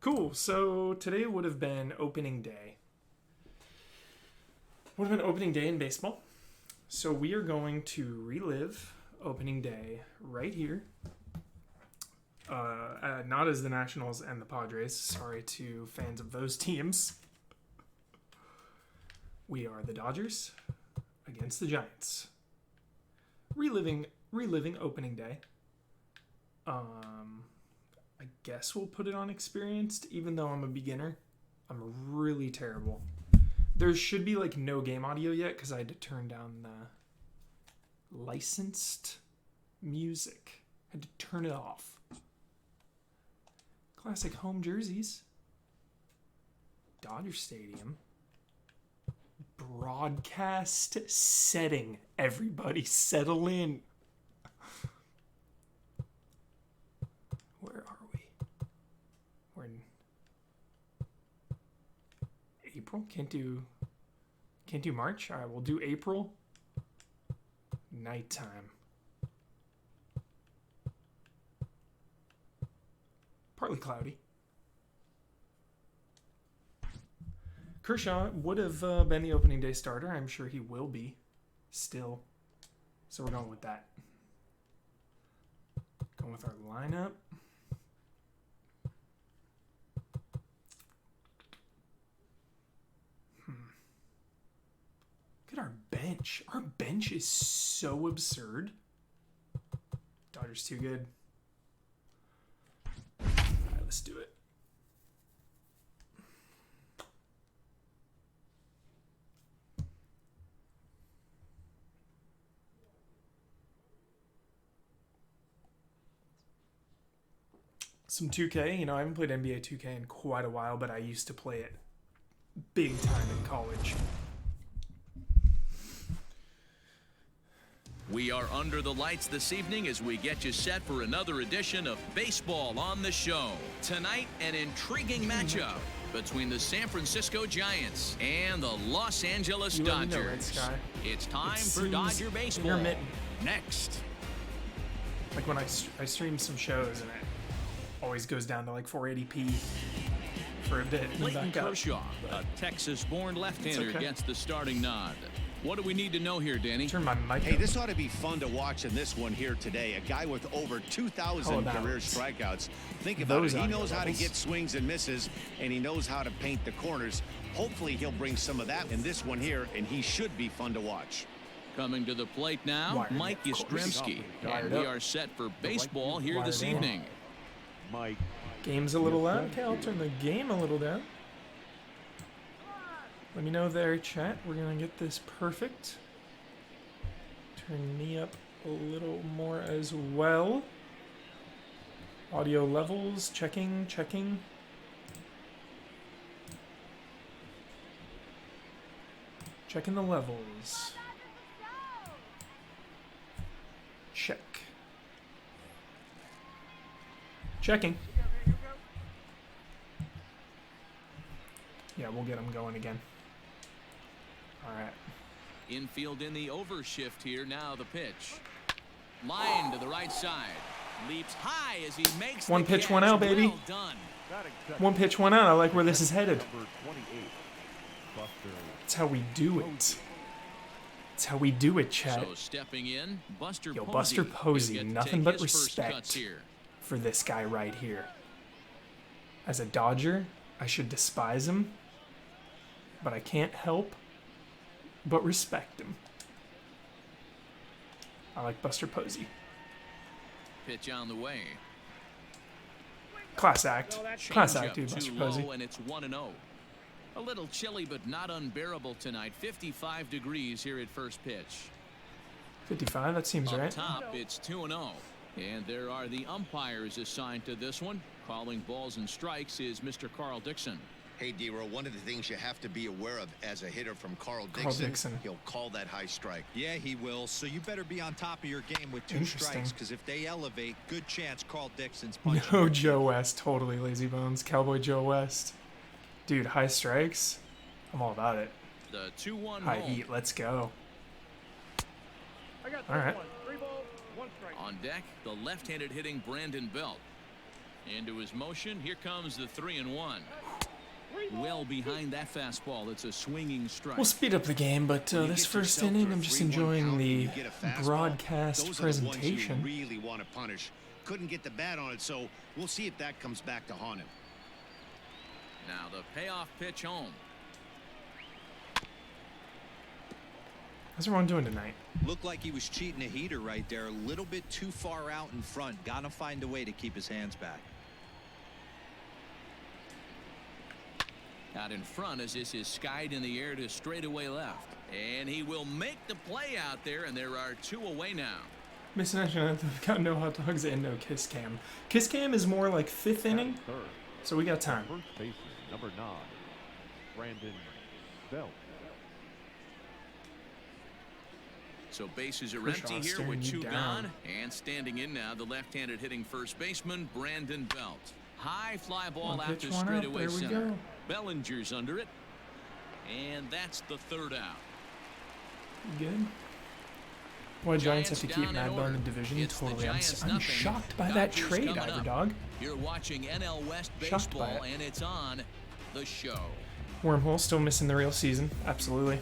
Cool. So today would have been opening day. Would have been opening day in baseball. So we are going to relive opening day right here. Not as the Nationals and the Padres. Sorry to fans of those teams. We are the Dodgers against the Giants. Reliving opening day. I guess we'll put it on experienced, even though I'm a beginner. I'm really terrible. There should be like no game audio yet because I had to turn down the licensed music. I had to turn it off. Classic home jerseys. Dodger Stadium. Broadcast setting. Everybody settle in. Where are we? We're in April? Can't do March? Alright, we'll do April. Nighttime. Partly cloudy. Kershaw would have been the opening day starter. I'm sure he will be still. So we're going with that. Going with our lineup. Look at our bench. Our bench is so absurd. Dodgers too good. Alright, let's do it. Some 2K. You know, I haven't played NBA 2K in quite a while, but I used to play it big time in college. We are under the lights this evening as we get you set for another edition of Baseball on the Show. Tonight, an intriguing matchup between the San Francisco Giants and the Los Angeles Dodgers. It's time for Dodger Baseball. Next. Like when I stream some shows and it always goes down to like 480p for a bit. Clayton Kershaw, a Texas-born left-hander, gets the starting nod. What do we need to know here, Danny? Turn my mic Hey, up. this ought to be fun to watch in this one here today. A guy with over 2,000 career strikeouts. Think about it. He knows how to get swings and misses, and he knows how to paint the corners. Hopefully, he'll bring some of that in this one here, and he should be fun to watch. Coming to the plate now, Mike Yastrzemski. And we are set for baseball here this evening. Mike. Game's a little loud. Okay, I'll turn the game a little down. Let me know there, chat. We're going to get this perfect. Turn me up a little more as well. Audio levels, checking. Checking the levels. Check. Checking. Yeah, we'll get them going again. All right. Infield in the overshift here. Now the pitch. Line to the right side. Leaps high as he makes one pitch, one out, baby. Well done. One pitch, one out. I like where this is headed. That's how we do it. That's how we do it, Chad. So stepping in, Buster Posey, nothing but respect for this guy right here. As a Dodger, I should despise him, but I can't help but respect him. I like Buster Posey. Pitch on the way. Class act. Class act, dude, Buster Posey. And it's 1-0. A little chilly, but not unbearable tonight. 55 degrees here at first pitch. 55, that seems right. Up top, it's 2-0. And there are the umpires assigned to this one. Calling balls and strikes is Mr. Carl Dixon. Hey, D-Row, one of the things you have to be aware of as a hitter from Carl Dixon, he'll call that high strike. Yeah, he will. So you better be on top of your game with 2 strikes, because if they elevate, good chance Carl Dixon's punching. No, Joe West, totally lazy bones. Cowboy Joe West. Dude, high strikes. I'm all about it. The 2-1 high heat, let's go. All right. On deck, the left-handed hitting Brandon Belt. Into his motion. Here comes the 3-1. Well behind that fastball. It's a swinging strike. We'll speed up the game, but this first inning, I'm just enjoying the broadcast presentation. You really want to punish. Couldn't get the bat on it, so we'll see if that comes back to haunt him. Now the payoff pitch home. How's everyone doing tonight? Looked like he was cheating a heater right there. A little bit too far out in front. Gotta find a way to keep his hands back. Out in front as this is skied in the air to straightaway left. And he will make the play out there, and there are 2 away now. Mismention, we've got no hot dogs and no kiss cam. Kiss cam is more like 5th inning, so we got time. First baseman, number 9, Brandon Belt. So bases are empty here with 2 gone. And standing in now, the left-handed hitting first baseman, Brandon Belt. High fly ball out to straightaway center. Bellinger's under it. And that's the 3rd out. Good. Why Giants have to keep Mad Bun in the division? Totally. I'm shocked by that trade, Iverdog. You're watching NL West baseball, and it's on the show. Wormhole still missing the real season. Absolutely.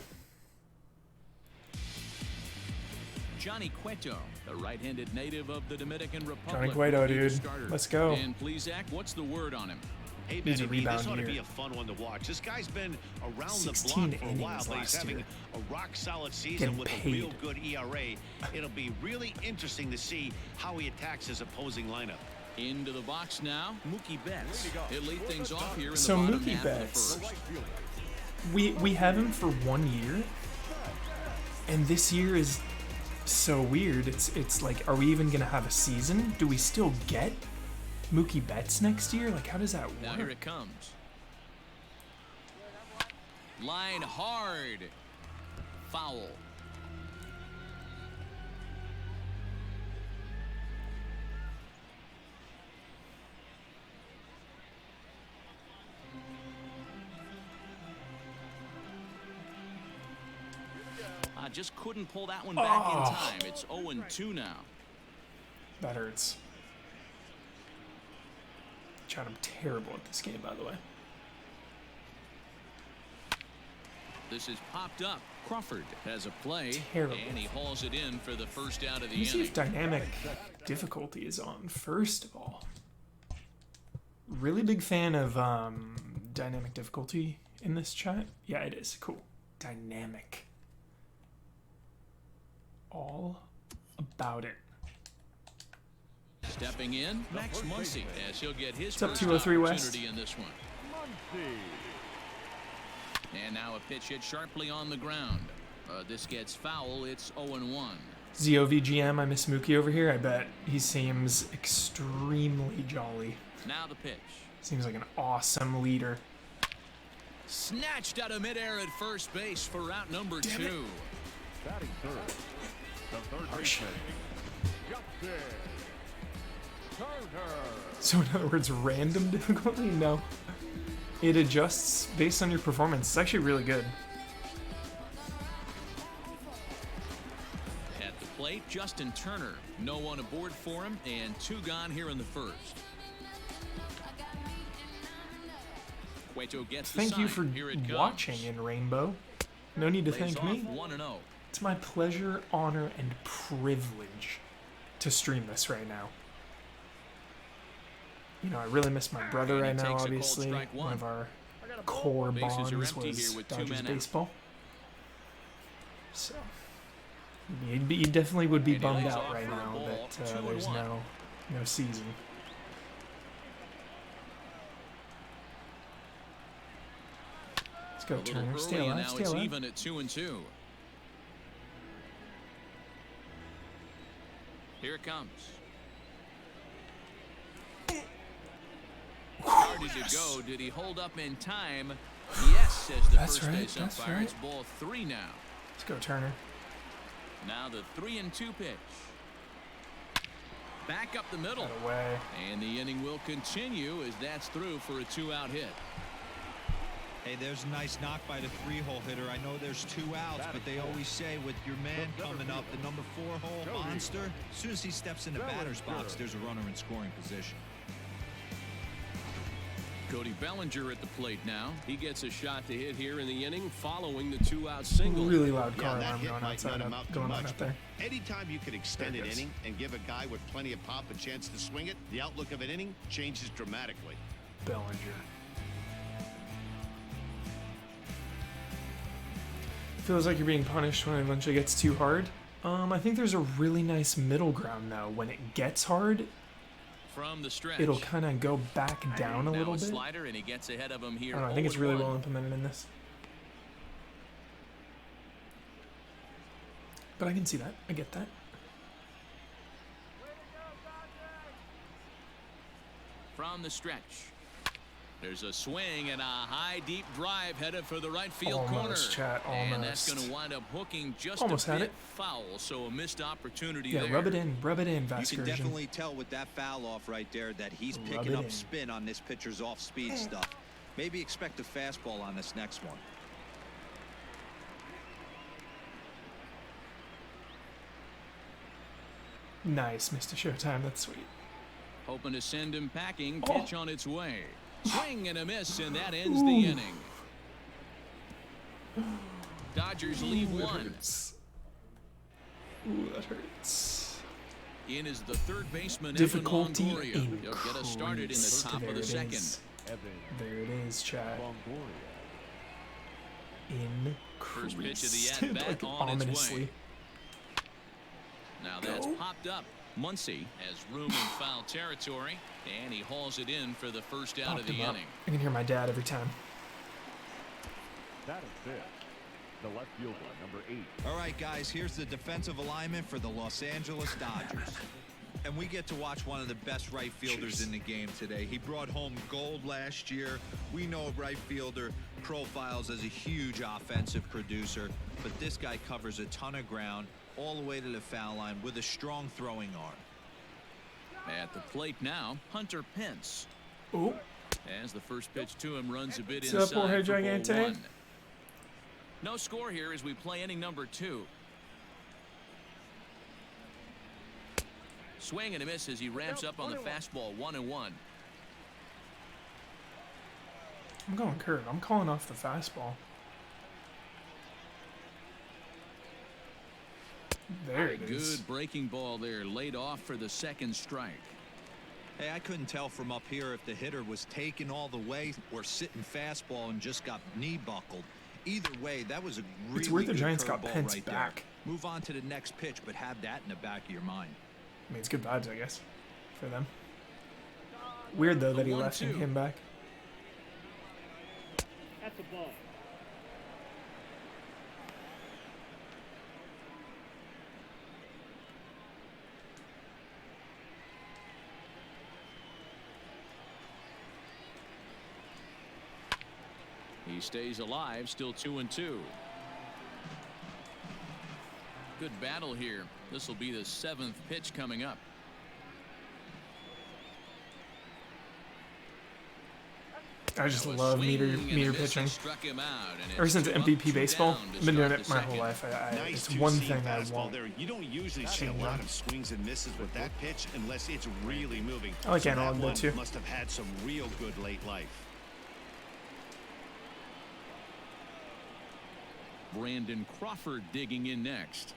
Johnny Cueto, the right-handed native of the Dominican Republic. Johnny Cueto, dude. Let's go. And please, Zach, what's the word on him? Hey, Benny, this ought to be a fun one to watch. This guy's been around the block for a while, but he's having a rock-solid season with a real good ERA. It'll be really interesting to see how he attacks his opposing lineup. Into the box now, Mookie Betts. He'll lead things off here in the bottom Mookie half Betts, of the first. we have him for 1 year, and this year is so weird. It's like, are we even gonna have a season? Do we still get Mookie Betts next year? Like, how does that work? Now here it comes. Line hard. Foul. I just couldn't pull that one back in time. It's 0-2 now. That hurts. Chad, I'm terrible at this game, by the way. This is popped up. Crawford has a play, Terrible. and he hauls it in for the first out of the Let me see inning. if dynamic difficulty is on, first of all. Really big fan of dynamic difficulty in this chat. Yeah, it is. Cool. Dynamic. All about it. Stepping in, Max Muncy, as he'll get his What's up, first 203 opportunity West? in this one. And now a pitch hit sharply on the ground. This gets foul. It's 0-1. ZOVGM, I miss Mookie over here. I bet he seems extremely jolly. Now the pitch. Seems like an awesome leader. Snatched out of midair at first base for route number 2. Batting third, the third baseman, Justin Turner. So in other words, random difficulty? No. It adjusts based on your performance. It's actually really good. At the plate, Justin Turner. No one aboard for him, and 2 gone here in the first. Cueto gets the Thank you sign. for Here it comes. watching in Rainbow. No need to Lays thank off me. 1-0. It's my pleasure, honor, and privilege to stream this right now. You know, I really miss my brother And he right now, takes a cold obviously. strike One one. of our core Bases are bonds empty was here with 2 Dodgers men out. baseball. So, you definitely would be And he bummed lays out off right for a now ball, that 2-1. there's no season. Let's go, A little Turner. Stay early, and alive, now stay it's alive. even at 2-2. Here it comes. Started to go. Did he hold up in time? Yes, says the That's first right, base that's umpire. right. It's ball 3 now. Let's go, Turner. Now the 3-2 pitch. Back up the middle. Out of the way. And the inning will continue as that's through for a 2-out hit. Hey, there's a nice knock by the 3-hole hitter. I know there's 2 outs, but they always say with your man coming up, the number 4-hole monster, as soon as he steps in the batter's box, there's a runner in scoring position. Cody Bellinger at the plate now. He gets a shot to hit here in the inning following the 2-out single. Really loud car that alarm hit going might outside not up, amount to going on much, out there. Anytime you can extend an inning and give a guy with plenty of pop a chance to swing it, the outlook of an inning changes dramatically. Bellinger. Feels like you're being punished when it eventually gets too hard. I think there's a really nice middle ground though. When it gets hard, from the stretch, it'll kind of go back down a now little bit. Slider, and he gets ahead of him here. I don't know, I think it's really well implemented in this. But I can see that. I get that. From the stretch, there's a swing and a high deep drive headed for the right field corner. Chat, and that's going to wind up hooking just almost a had bit it. foul, so a missed opportunity yeah, there. rub it in, Vasquez. You can definitely tell with that foul off right there that he's picking up spin on this pitcher's off-speed stuff. Maybe expect a fastball on this next one. Nice, Mr. Showtime. That's sweet. Hoping to send him packing. Pitch on its way. Swing and a miss, and that ends the inning. Dodgers lead one. Hurts. Ooh, that hurts. In is the third baseman, Difficulty Evan Longoria. increased. He'll get us started in the top of the second. There it is, Chad. First pitch of Increased. the at-bat like, on its ominously. way. Now that's popped up. Muncy has room in foul territory, and he hauls it in for the first out of the inning. I can hear my dad every time. That is it. The left fielder, number 8. All right, guys, here's the defensive alignment for the Los Angeles Dodgers. And we get to watch one of the best right fielders in the game today. He brought home gold last year. We know a right fielder profiles as a huge offensive producer, but this guy covers a ton of ground all the way to the foul line with a strong throwing arm. At the plate now, Hunter Pence. Oh. As the first pitch to him runs a bit What's inside up, Jorge for ball Gigante? one. No score here as we play inning number 2. Swing and a miss as he ramps up on the fastball. 1-1. I'm going curve. I'm calling off the fastball. There it is. Good breaking ball there, laid off for the second strike. Hey, I couldn't tell from up here if the hitter was taken all the way or sitting fastball and just got knee buckled. Either way, that was a really it's weird the good Giants got curveball Pence right back. There. Move on to the next pitch, but have that in the back of your mind. I mean, it's good vibes, I guess, for them. Weird though that he left and came back. That's a ball. He stays alive, still 2-2. Good battle here. This will be the 7th pitch coming up. I just love meter pitching. Struck him out, and Ever since MVP baseball, down to I've been doing start it the my whole second. life. Nice It's two one seam thing I fastball won't there. You don't usually see a change lot on. of swings and misses with that pitch unless it's really moving. I like so analog that though one too. must have had some real good late life. Brandon Crawford digging in next.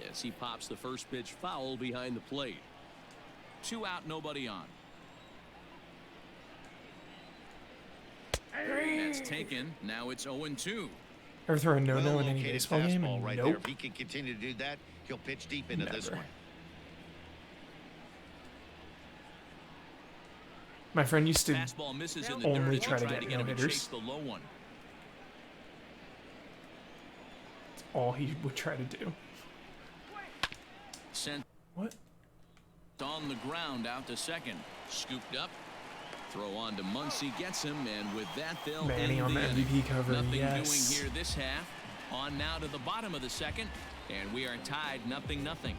Yes, he pops the first pitch foul behind the plate. 2 out, nobody on. That's taken. Now it's 0-2. Ever throw a no-no in any Well-located baseball game? fastball right Nope. there. If he can continue to do that, he'll pitch deep into this Never. one. My friend used to Fastball misses in the only dirt. try to Tried get him to no-hitters. chase the low one. all he would try to do. Sent What? on the ground out to second. Scooped up. Throw on to Muncy, gets him, and with that they'll Manny end on the inning. MVP cover, Nothing yes. doing here this half. On now to the bottom of the second, and we are tied 0-0.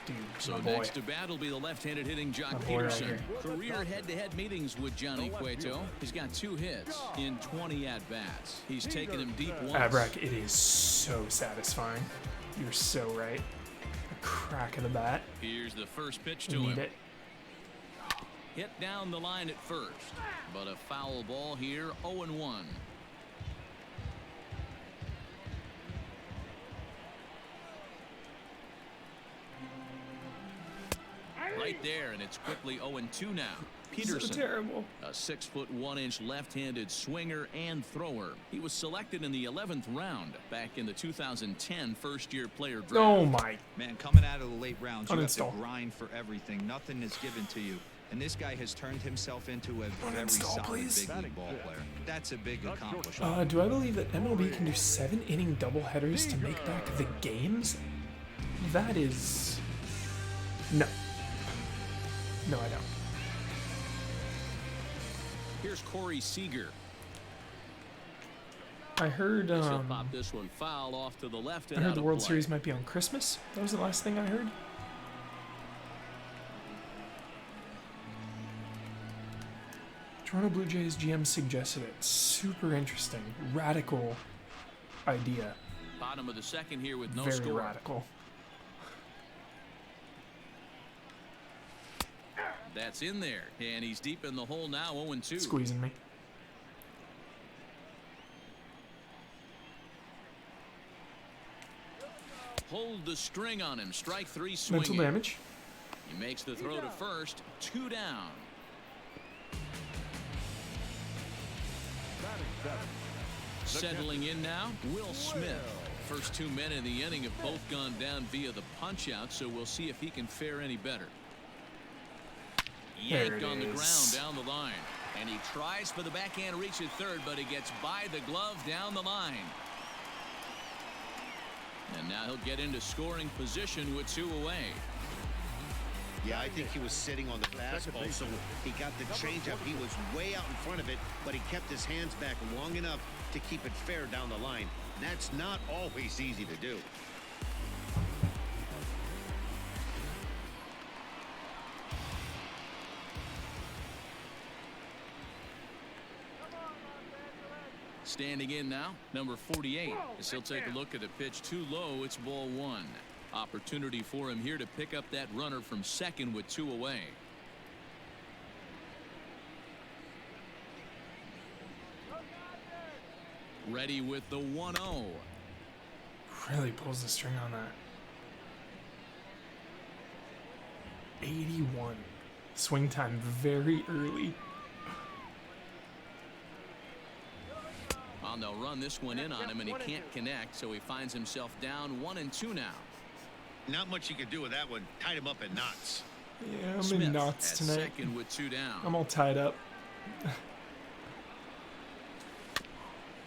Dude, So my boy. next to bat will be the left-handed hitting Jock My boy right Peterson. here. Career head-to-head meetings with Johnny Cueto. He's got 2 hits in 20 at-bats. He's taken him deep once. Abrac, it is so satisfying. You're so right. The crack of the bat. Here's the first pitch You to need him. it. hit down the line at first, but a foul ball here, 0-1. Right there, and it's quickly 0-2 now. Peterson, so terrible. a 6'1" left-handed swinger and thrower. He was selected in the 11th round back in the 2010 first-year player draft. Oh my! Man, coming out of the late rounds, you have to Uninstall. grind for everything. Nothing is given to you. And this guy has turned himself into a very Uninstall, solid please. big league ball player. That's a big accomplishment. Do I believe that MLB can do 7-inning doubleheaders to make back the games? That is... No. No, I don't. Here's Corey Seager. I heard, He'll pop this one foul off to the left and I heard out the of World play. Series might be on Christmas. That was the last thing I heard. Toronto Blue Jays GM suggested it. Super interesting. Radical idea. Bottom of the second here with no Very score. radical. That's in there, and he's deep in the hole now, 0-2. Squeezing me. Hold the string on him. Strike 3 swinging. Mental damage. He makes the throw to first. 2 down. Settling in now, Will Smith. First 2 men in the inning have both gone down via the punch-out, so we'll see if he can fare any better. Yanked on the ground down the line. And he tries for the backhand reach at third, but he gets by the glove down the line. And now he'll get into scoring position with 2 away. Yeah, I think he was sitting on the fastball, so he got the changeup. He was way out in front of it, but he kept his hands back long enough to keep it fair down the line. That's not always easy to do. Standing in now, number 48. As he'll take a look at a pitch too low, it's ball 1. Opportunity for him here to pick up that runner from second with 2 away. Ready with the 1-0. Really pulls the string on that. 81. Swing time very early. They'll run this one in on him, and he can't connect, so he finds himself down 1-2 now. Not much you could do with that one. Tied him up in knots. Yeah, I'm Smith in knots at tonight. second with 2 down. I'm all tied up.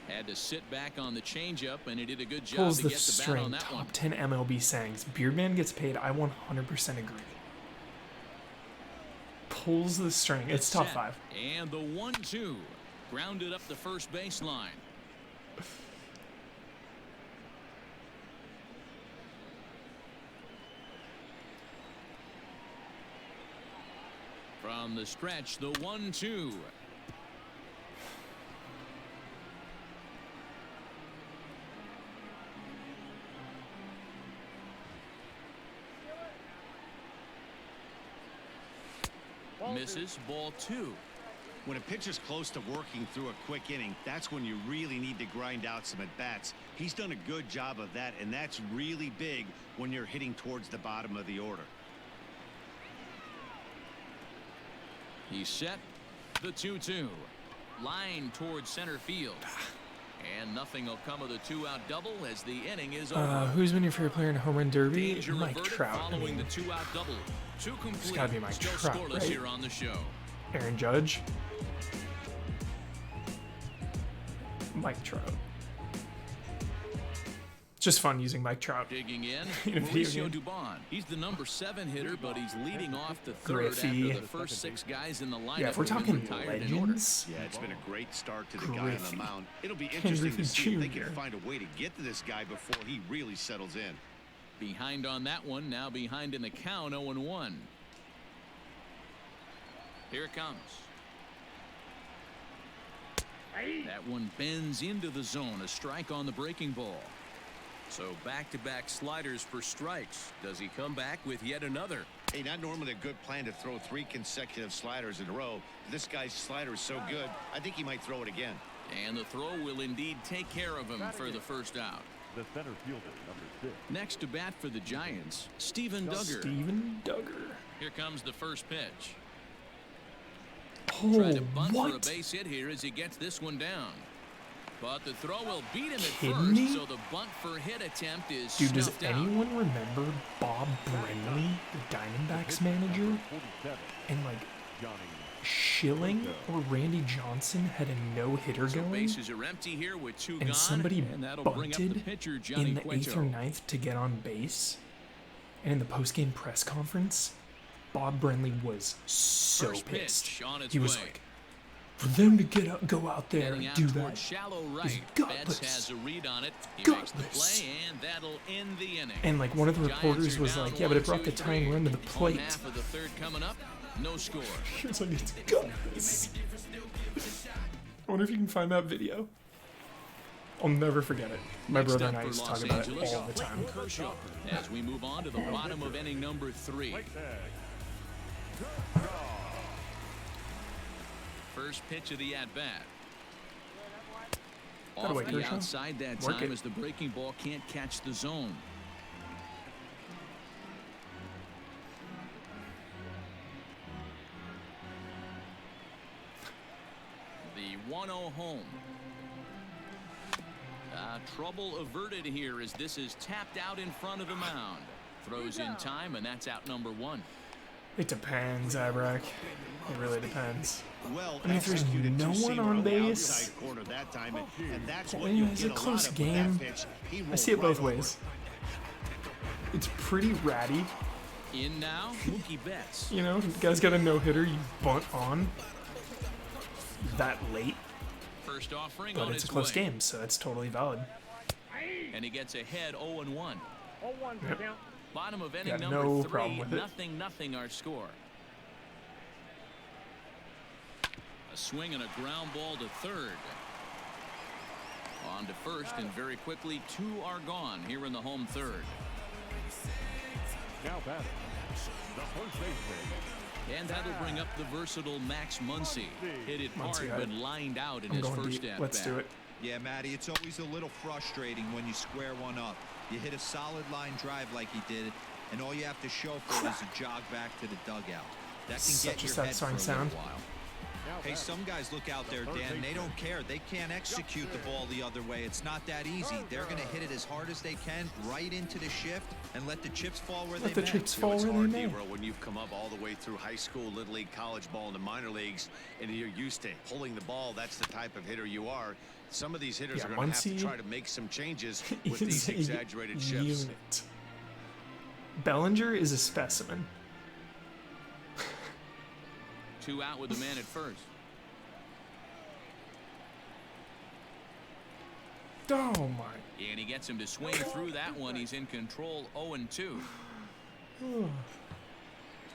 Had to sit back on the changeup, and he did a good job Pulls to the get the bat string. on that Top one. 10 MLB sayings. Beardman gets paid. I 100% agree. Pulls the string. It's top Set. 5. And the 1-2. Grounded up the first baseline. From the stretch, the 1-2. Misses, ball 2. When a pitcher's close to working through a quick inning, that's when you really need to grind out some at-bats. He's done a good job of that, and that's really big when you're hitting towards the bottom of the order. He's set. The 2-2. Line towards center field. And nothing will come of the 2-out double as the inning is over. Who's been your favorite player in a home run derby? Danger Mike reverted Trout. I following mean, the 2-out double. 2 complete. gotta be Mike Still Trout, scoreless right? here on the show. Aaron Judge. Mike Trout. Just fun using Mike Trout. Digging in, In a video Mauricio game. Dubon. He's the number 7 hitter, but he's leading off the third Griffey. after the first 6 guys in the lineup. Yeah, if we're have been talking retired in order. legends, Yeah, it's been a great start to the guy on Griffey. the mound. It'll be Ken interesting Griffey to see if they Jr. can find a way to get to this guy before he really settles in. Behind on that one, now behind in the count, 0-1. Here it comes. That one bends into the zone. A strike on the breaking ball. So back-to-back sliders for strikes. Does he come back with yet another? Hey, not normally a good plan to throw 3 consecutive sliders in a row. This guy's slider is so good, I think he might throw it again. And the throw will indeed take care of him for the first out. The center fielder, number 6. Next to bat for the Giants, Steven Duggar. Steven Duggar. Here comes the first pitch. Oh, Try to bunt what? for a base hit here as he gets this one down. But the throw will beat him at Kidding first, me? so the bunt for hit attempt is Dude, does snuffed out. anyone remember Bob Brenly, the Diamondbacks manager? And like Johnny Schilling or Randy Johnson had a no-hitter So going, bases are empty here with 2 and gone, somebody and that'll bring up the bunted pitcher, Johnny in the 8th or Cueto. 9th to get on base. And in the post-game press conference, Bob Brenly was so First pissed. pitch on its He was way. like, for them to go out there Heading and out do toward that. shallow is right. gutless. Betts has a read on it. He makes the Gutless. play, and that'll end the inning. And like one of the Giants reporters are was down like, yeah, but it 1, brought the 2, tying 3. run to the On plate. half of the third coming up, no score. He was like, it's gutless. I wonder if you can find that video. I'll never forget it. My Next brother up and I for used to Los talk about it Angeles, all the time. Kershaw, as we move on to the bottom of inning number 3. First pitch of the at-bat. Off away, the Kershaw. outside that Work time it. as the breaking ball can't catch the zone. The 1-0 home. Trouble averted here as this is tapped out in front of the mound. Throws in time, and that's out number 1. It depends, Abrack. It really depends. Well, I mean, if there's executed no to one seamer on the base, outside corner that time, and that's well, what yeah, you it's get a close lot of with that game. pitch. He I see it rolled both right over ways. It's pretty ratty. In now, Mookie Betts. You know, the guy's got a no-hitter, you bunt on that late, First offering but on it's a its close way. game, so that's totally valid. And he gets ahead 0-1. Yep. Bottom of inning Got number no 3, problem with it. nothing our score. A swing and a ground ball to third. On to first, and very quickly 2 are gone here in the home third. Now batting, the first baseman. And that'll bring up the versatile Max Muncy. Hit it Muncy hard, got but it. lined out in I'm his going first deep. at Let's do it. Yeah, Matty, it's always a little frustrating when you square one up. You hit a solid line drive like he did, and all you have to show for it is a jog back to the dugout. That can Such get a your head for a satisfying little sound. while. Hey, some guys look out there, Dan, they don't care. They can't execute the ball the other way. It's not that easy. They're going to hit it as hard as they can, right into the shift, and let the chips fall where Let they the may. chips You know, fall it's where they hard, may. Nero, when you've come up all the way through high school, little league, college ball, and the minor leagues, and you're used to pulling the ball. That's the type of hitter you are. Some of these hitters Yeah, are going to have to Muncy try to make some changes with is these a exaggerated shifts. unit. Bellinger is a specimen. 2 out with the man at first. Oh my. And he gets him to swing through that one. He's in control 0-2.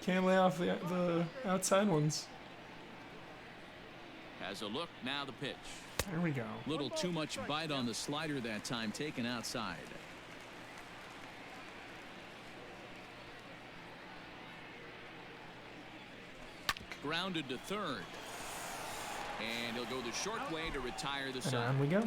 Can't lay off the outside ones. Has a look, now the pitch. There we go. Little too much bite on the slider that time, taken outside. Grounded to third. And he'll go the short way to retire the And side. on we go.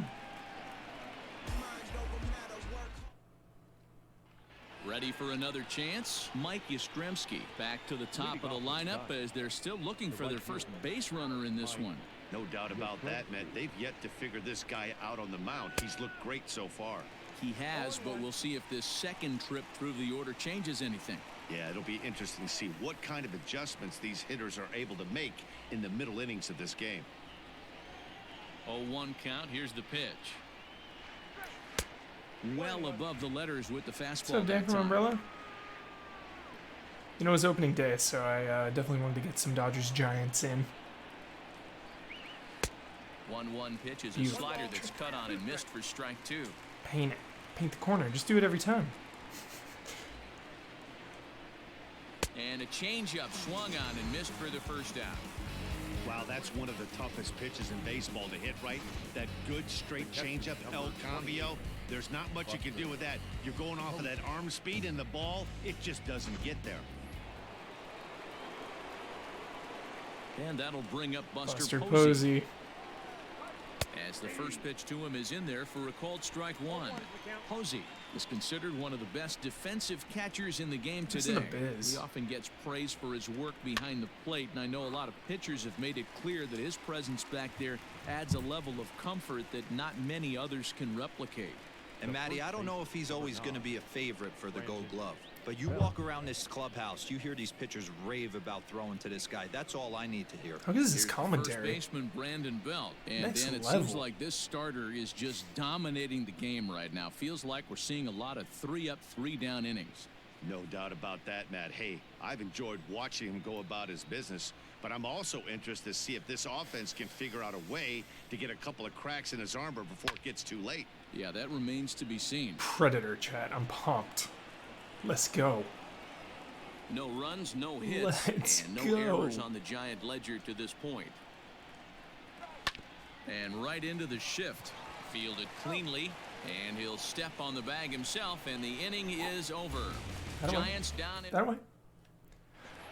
Ready for another chance? Mike Yastrzemski back to the top of the lineup as they're still looking for their first base runner in this one. No doubt about that, Matt. They've yet to figure this guy out on the mound. He's looked great so far. He has, but we'll see if this second trip through the order changes anything. Yeah, it'll be interesting to see what kind of adjustments these hitters are able to make in the middle innings of this game. 0-1 count. Here's the pitch. Well above the letters with the fastball. What's up, Dan that from time. Umbrella? You know, it was opening day, so I definitely wanted to get some Dodgers-Giants in. 1-1 pitch is a Beautiful. slider that's cut on and missed for strike 2. Paint it. Paint the corner. Just do it every time. And a changeup swung on and missed for the first out. Wow, that's one of the toughest pitches in baseball to hit, right? That good straight changeup, El Cambio. There's not much you can do with that. You're going off of that arm speed, and the ball, it just doesn't get there. And that'll bring up Buster Posey. As the first pitch to him is in there for a called strike one. Posey is considered one of the best defensive catchers in the game today. He often gets praise for his work behind the plate, and I know a lot of pitchers have made it clear that his presence back there adds a level of comfort that not many others can replicate. And Matty, I don't know if he's always going to be a favorite for the Gold Glove, but you walk around this clubhouse, you hear these pitchers rave about throwing to this guy. That's all I need to hear. How good is this commentary? First baseman Brandon Belt, and Next Dan, it level. seems like this starter is just dominating the game right now. Feels like we're seeing a lot of 3-up, 3-down innings. No doubt about that, Matt. Hey, I've enjoyed watching him go about his business, but I'm also interested to see if this offense can figure out a way to get a couple of cracks in his armor before it gets too late. Yeah, that remains to be seen. Predator, chat. I'm pumped. Let's go. No runs, no hits, and no errors on the Giant ledger to this point. And right into the shift. Fielded cleanly, and he'll step on the bag himself, and the inning is over. Giants down in... That way.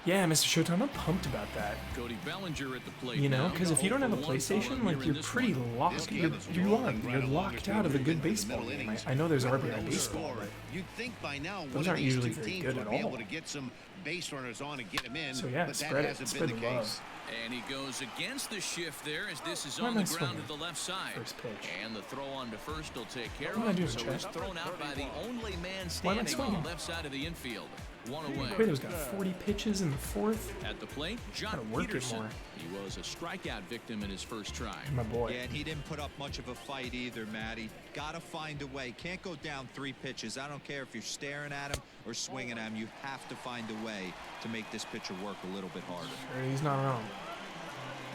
Yeah, Mr. Showtime, I'm pumped about that. Cody Bellinger at the plate. You know, because if you don't have a PlayStation, like, you're pretty locked. You're locked out of a good baseball game. I know there's RBI baseball, but you'd think by now those aren't usually very good at all. Be able to get some base runners on and get him in. So yeah, but spread that it. Spread the love. And he goes against the shift there as this is on the ground to the left side. First pitch. And the throw on to first will take care of him. So he's thrown out by the only man standing on the left side of the infield. One away. Cueto's got 40 pitches in the fourth. At the plate, John Peterson. He was a strikeout victim in his first try. My boy. Yeah, and he didn't put up much of a fight either, Matty. Gotta find a way. Can't go down 3 pitches. I don't care if you're staring at him or swinging at him. You have to find a way to make this pitcher work a little bit harder. Sure, he's not wrong.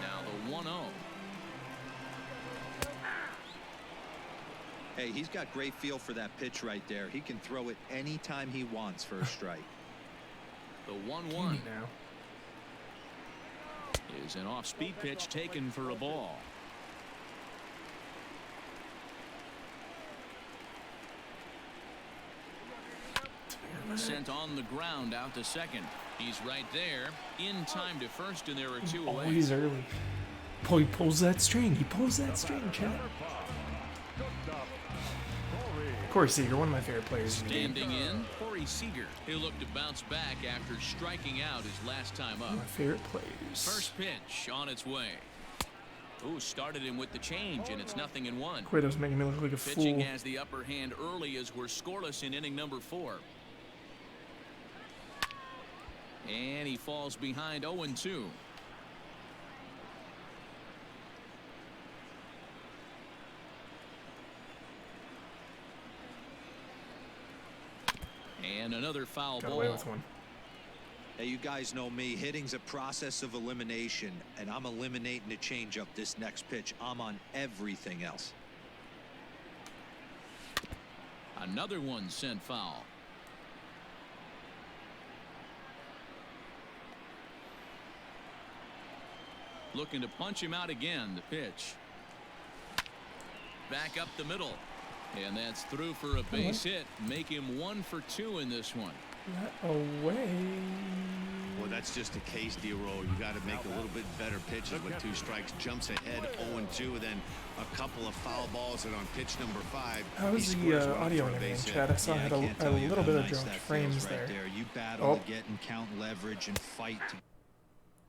Now the 1-0. Hey, he's got great feel for that pitch right there. He can throw it anytime he wants for a strike. The 1-1 now is an off-speed pitch taken for a ball. Sent on the ground out to second. He's right there in time to first, and there are 2 away. Always early. He pulls that string. He pulls that string, Chad. Corey Seager, one of my favorite players. Standing in, Corey Seager, who looked to bounce back after striking out his last time up. One of my favorite players. First pitch on its way. Ooh, started him with the change, and it's 0-1. Cueto's making me look like a fool. Pitching has the upper hand early as we're scoreless in inning number 4. And he falls behind 0-2. And another foul ball. Got away with one. Hey, you guys know me. Hitting's a process of elimination, and I'm eliminating the changeup this next pitch. I'm on everything else. Another one sent foul. Looking to punch him out again. The pitch. Back up the middle. And that's through for a base hit. Make him 1 for 2 in this one. Away. Well, that's just a case, D-Roll. You got to make a little bit better pitches with 2 strikes. Jumps ahead 0-2, and then a couple of foul balls, and on pitch number 5. How's the audio and everything, Chad? I saw I had a little bit of dropped frames right there. You battle to get and count leverage and fight.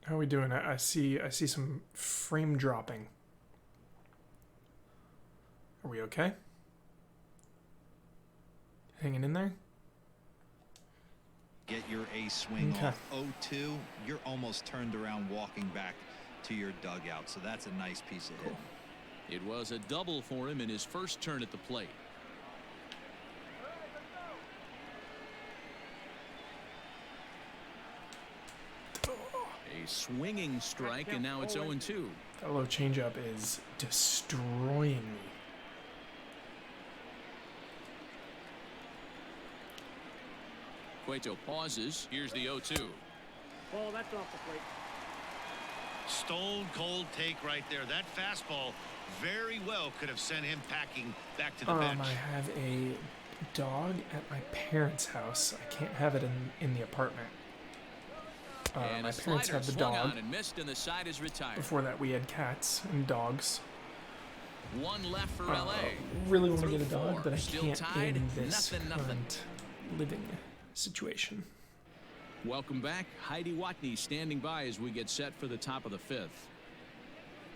How are we doing? I see some frame dropping. Are we okay? Hanging in there? Get your ace swing off 0-2. You're almost turned around walking back to your dugout, so that's a nice piece of hitting. It was a double for him in his first turn at the plate. A swinging strike, and now it's 0-2. That low changeup is destroying me. Cueto pauses. Here's the 0-2. Ball, that's off the plate. Stone cold take right there. That fastball very well could have sent him packing back to the bench. I have a dog at my parents' house. I can't have it in the apartment. My parents have the dog. And missed, and the side is retired. Before that, we had cats and dogs. One left for LA. Really want to get a dog, but I Still can't tied. in this Nothing. current living situation. Welcome back. Heidi Watney standing by as we get set for the top of the fifth.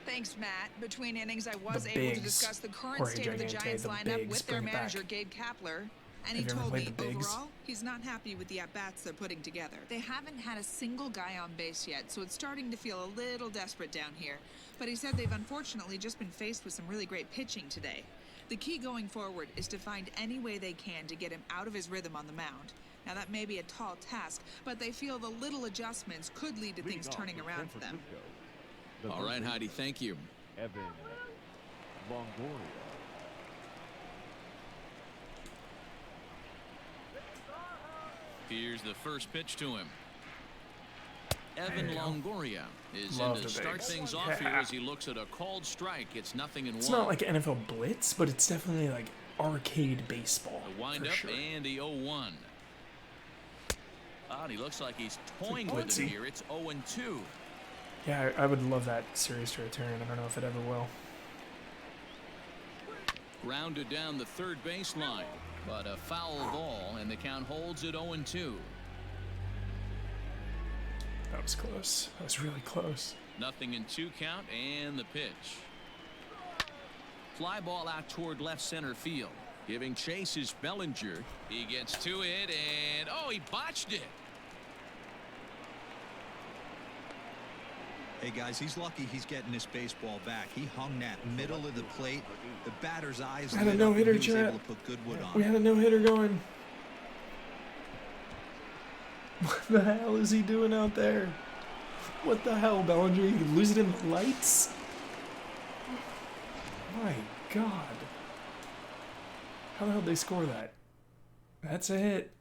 Thanks, Matt. Between innings, I was The able to Bigs. discuss the current Jorge state of the Gigante, Giants the lineup Bigs, with their bring it back. manager, Gabe Kapler. And Have he you ever told played me the Bigs? overall, he's not happy with the at-bats they're putting together. They haven't had a single guy on base yet, so it's starting to feel a little desperate down here. But he said they've unfortunately just been faced with some really great pitching today. The key going forward is to find any way they can to get him out of his rhythm on the mound. Now, that may be a tall task, but they feel the little adjustments could lead to things turning around for them. All right, Heidi, thank you. Evan Longoria. Here's the first pitch to him. Evan There you go. Longoria is Love in to the start Bigs. things off here Yeah. as he looks at a called strike. It's 0-1. It's not like NFL Blitz, but it's definitely like arcade baseball. The wind for up sure. and the 0-1. And he looks like he's toying with blitzy. him here. It's 0-2. Yeah, I would love that series to return. I don't know if it ever will. Grounded down the third baseline, but a foul ball, and the count holds at 0-2. That was close. That was really close. 0-2 count, and the pitch. Fly ball out toward left center field. Giving chase is Bellinger. He gets to it, and he botched it. Hey, guys, he's lucky he's getting this baseball back. He hung that middle of the plate. The batter's eyes Had a lit up, and no-hitter, he was chat. able to put good wood on We it. had a no-hitter going. What the hell is he doing out there? What the hell, Bellinger? You could lose it in the lights? My God. How the hell did they score that? That's a hit.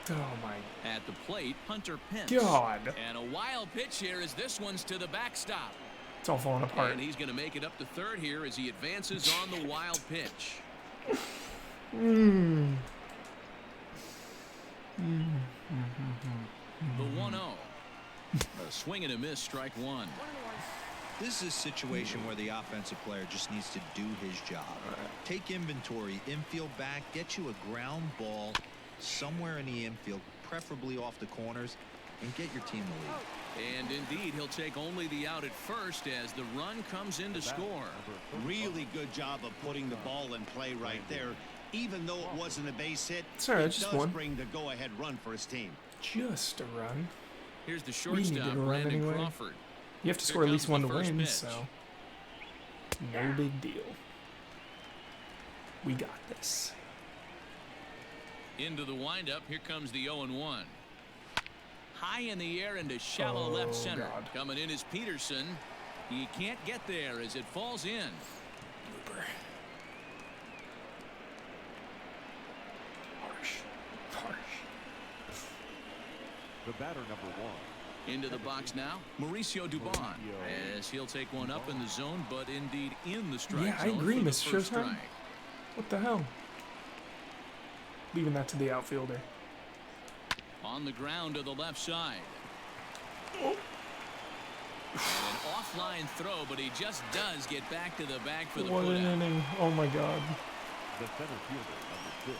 Oh my At the plate, Hunter Pence. God. And a wild pitch here as this one's to the backstop. It's all falling apart. And he's going to make it up to third here as he advances on the wild pitch. The 1-0. A swing and a miss, strike one. This is a situation where the offensive player just needs to do his job. Take inventory, infield back, get you a ground ball somewhere in the infield, preferably off the corners, and get your team the lead. And indeed, he'll take only the out at first as the run comes in to score. Really good job of putting the ball in play right there. Even though it wasn't a base hit, Sorry, I it just does won. bring the go-ahead run for his team. Just a run. Here's the We needed shortstop, a run Brandon anyway. Crawford. You have to Here score at least comes one the to first win, pitch. so no big deal. We got this. Into the windup, here comes the 0-1. High in the air into shallow Oh, left center. God. Coming in is Peterson. He can't get there as it falls in. Blooper. Harsh. Harsh. The batter, number 1. Into the box now, Mauricio Dubon, as he'll take one up in the zone, but indeed in the strike Yeah, I zone agree, for the Miss first Showtime. strike. What the hell? Leaving that to the outfielder. On the ground to the left side. Oh. And an offline throw, but he just does get back to the bag for the What an putout. inning. Oh my God. The center fielder, number 6.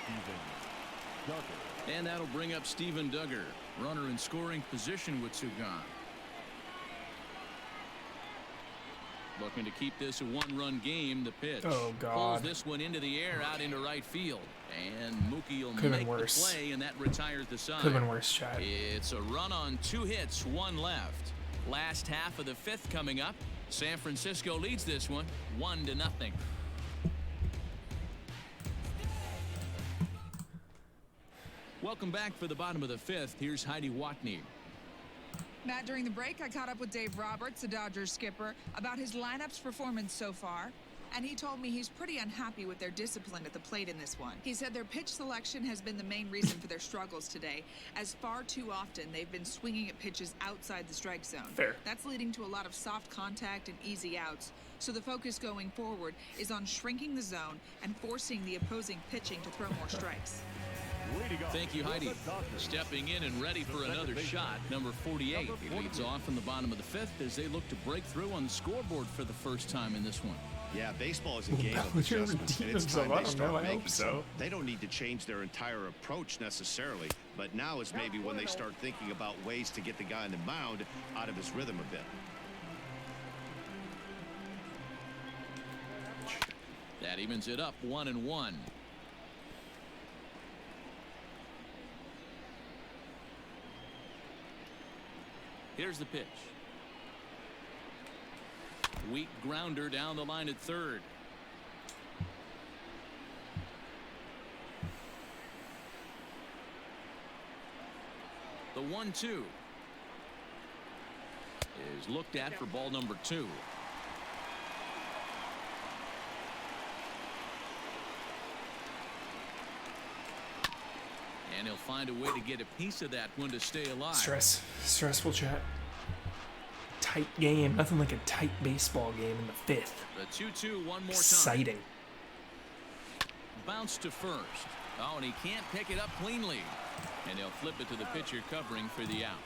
Steven Duggar. And that'll bring up Steven Duggar, runner in scoring position with Sugan. Looking to keep this a one-run game. The pitch. Oh, God. Pulls this one into the air out into right field. And Mookie will Could've been make the worse. play, and that retires the side. Could have been worse, chat. It's a run on 2 hits, 1 left. Last half of the 5th coming up. San Francisco leads this one 1-0. Welcome back for the bottom of the 5th. Here's Heidi Watney. Matt, during the break, I caught up with Dave Roberts, the Dodgers skipper, about his lineup's performance so far. and he told me he's pretty unhappy with their discipline at the plate in this one. He said their pitch selection has been the main reason for their struggles today, as far too often they've been swinging at pitches outside the strike zone. Fair. That's leading to a lot of soft contact and easy outs, so the focus going forward is on shrinking the zone and forcing the opposing pitching to throw more strikes. Thank you, Heidi. Stepping in and ready for another shot, number 48. He leads off in the bottom of the fifth as they look to break through on the scoreboard for the first time in this one. Yeah, baseball is a game of adjustments, and it's time they start making some. They don't need to change their entire approach necessarily, but now is maybe when they start thinking about ways to get the guy on the mound out of his rhythm a bit. That evens it up 1-1. Here's the pitch. Weak grounder down the line at third. The 1-2 is looked at for ball number 2. And he'll find a way to get a piece of that one to stay alive. Stressful chat. Tight game. Nothing like a tight baseball game in the fifth. The 2-2 one more Exciting. time. Bounce to first. Oh, and he can't pick it up cleanly. And he'll flip it to the pitcher covering for the out.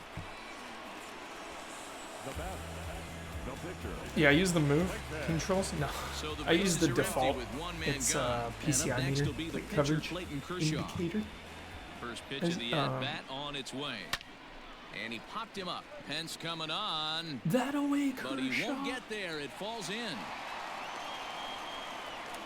Yeah, I use the move controls. No, So I use the bases are default. empty with one man It's gone. PCI And up next meter, will be the like pitcher, coverage Clayton Kershaw. indicator. First pitch of the at-bat on its way. And he popped him up. Pence coming on. That away, Kershaw. But he won't get there. It falls in.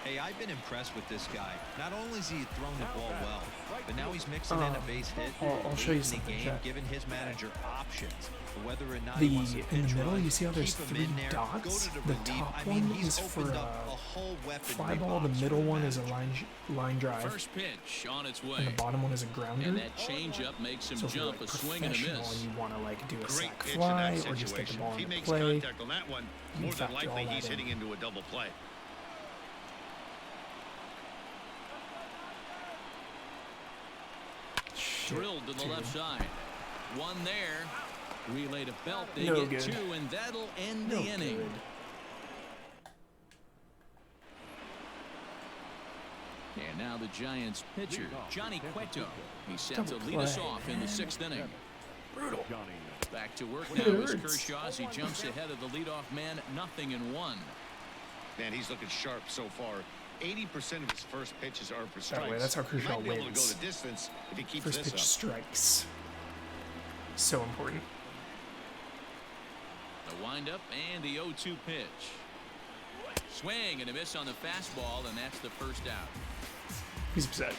Hey, I've been impressed with this guy. Not only has he thrown the ball well, but now he's mixing in a base hit. I'll show you late in something, the game, chat. giving his manager options for whether or not he The wants to in pitch the middle, run, you see how there's keep him 3 in there, go dots? to the The relief. top I mean, one he's is for opened up a whole fly weaponry ball. The box middle for one is a management. line drive, First pitch on its and way. the bottom one is a grounder. And that changeup makes him So if you're jump like a swing and a professional miss. and you want to like do a Great sack pitch in fly that or just get the situation. ball If he in makes play, contact on that one, you more than factor all likely that he's in. hitting into a double play. Drilled to the left side. One there. Relay to Belt. They No get good. 2, and that'll end No the inning. good. And now the Giants pitcher, Johnny Cueto. He's set Double to lead us play, off in the 6th inning. Brutal. Back to work It now is hurts. Kershaw as he jumps ahead of the leadoff man, 0-1. Man, he's looking sharp so far. 80% of his first pitches are for That strikes. way, that's how He Kershaw might be able to wins. go the distance if he keeps First this pitch up. strikes. So important. The windup and the 0-2 pitch. Swing and a miss on the fastball, and that's the first out. He's upset.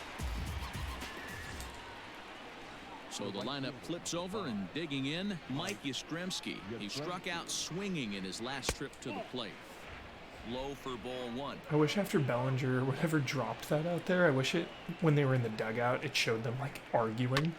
So the lineup flips over, and digging in, Mike Yastrzemski. He struck out swinging in his last trip to the plate. Low for ball 1. I wish after Bellinger or whatever dropped that out there, I wish it, when they were in the dugout, it showed them like arguing.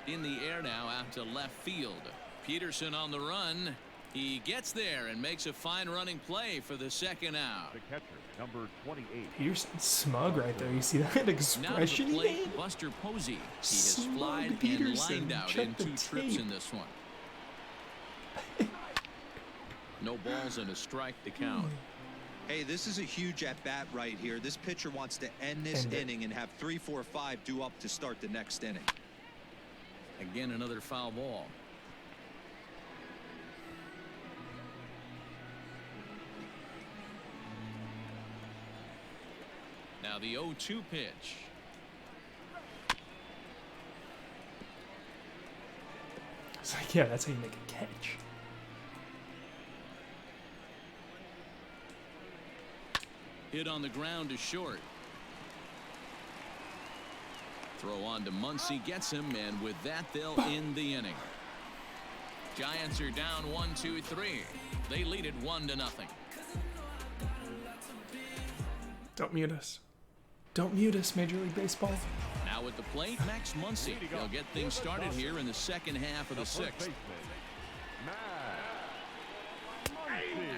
In the air now out to left field. Peterson on the run. He gets there and makes a fine running play for the second out. The catcher, number 28. Peterson's smug right there. You see that Now to the expression he plate, made? Buster Posey. He has Smug flied and Peterson. lined out Check in the 2 trips tape. in this one. No balls and a strike to count. Hey, this is a huge at-bat right here. This pitcher wants to end this End it. inning and have 3, 4, 5 due up to start the next inning. Again, another foul ball. Now the 0-2 pitch. It's like, yeah, that's how you make a catch. Hit on the ground to short. Throw on to Muncy, gets him, and with that they'll end the inning. Giants are down 1-2-3. They lead it 1-0. Don't mute us. Don't mute us, Major League Baseball. Now at the plate, Max Muncy. They'll get things started here in the second half of the 6th.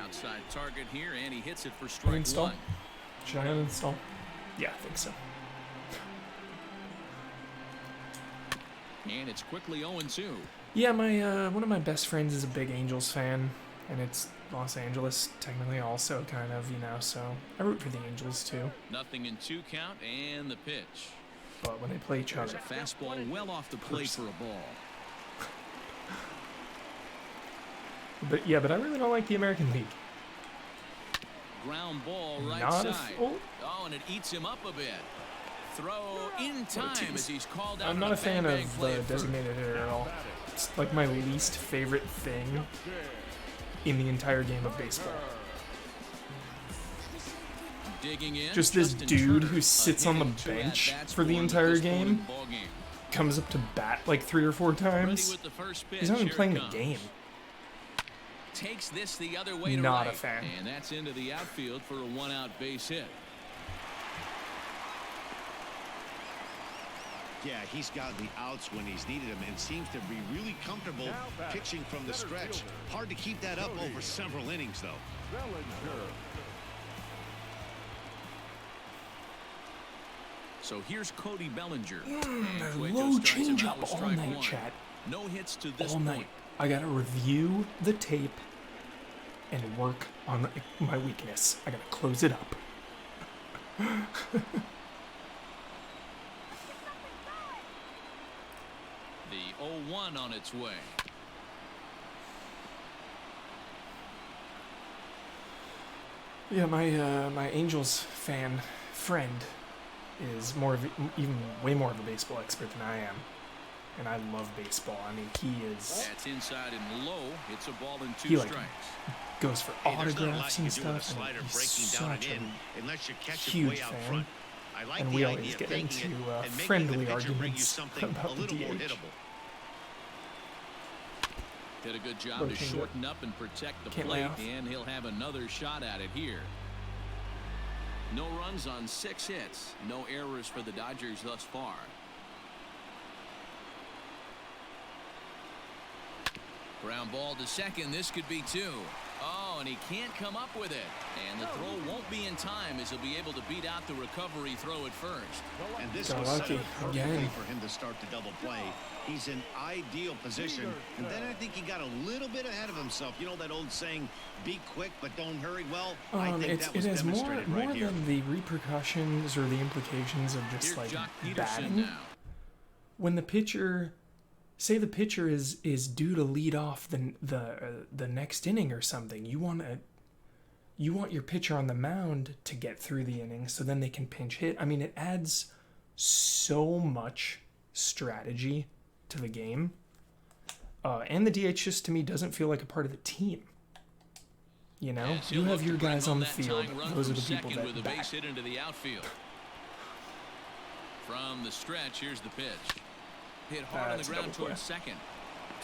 Outside target here, and he hits it for strike Install. 1. Should I uninstall? Yeah, I think so. And it's quickly 0-2. Yeah, my one of my best friends is a big Angels fan, and it's Los Angeles technically also kind of, you know, so I root for the Angels too. 0-2 count and the pitch. But when they play each other, There's a fastball well off the plate for a ball. But yeah, but I really don't like the American League. Ground ball right Not side. oh, and it eats him up a bit. Throw in time as he's called out. I'm not a fan of the designated hitter at all. It's like my least favorite thing in the entire game of baseball. Digging in, Just this dude who sits on the bench for the entire game, comes up to bat like 3 or 4 times. He's not even playing the game. Takes this the other way to Not right, a fan. and that's into the outfield for a 1-out base hit. Yeah, he's gotten the outs when he's needed them and seems to be really comfortable pitching from the stretch. Hard to keep that up over several innings, though. So here's Cody Bellinger. Low changeup all night, chat. No hits to this All point. night. I gotta review the tape and work on my weakness. I gotta close it up. The 0-1 on its way. Yeah, my Angels fan friend is even way more of a baseball expert than I am, and I love baseball. I mean, he is. That's inside and low. It's a ball and 2 He like strikes. goes for autographs and stuff, and he's such a huge fan. And we always get into friendly arguments about the DH. Did a good job to shorten up and protect the plate, and he'll have another shot at it here. No runs on 6 hits. No errors for the Dodgers thus far. Ground ball to second. This could be 2. Oh, and he can't come up with it. And the throw won't be in time as he'll be able to beat out the recovery throw at first. And this was set up perfectly for him to start the double play. He's in ideal position. And then I think he got a little bit ahead of himself. You know that old saying, be quick but don't hurry? Well, I think that was it has demonstrated more right here. than the repercussions or the implications of just like batting. Now. When the pitcher, say the pitcher is due to lead off the next inning or something, you want your pitcher on the mound to get through the inning so then they can pinch hit. I mean, it adds so much strategy to the game, and the DH just to me doesn't feel like a part of the team. You know, you have your guys on the field; those are the people that with a bat. base hit into the outfield. From the stretch, here's the pitch. Hit hard on the ground towards second.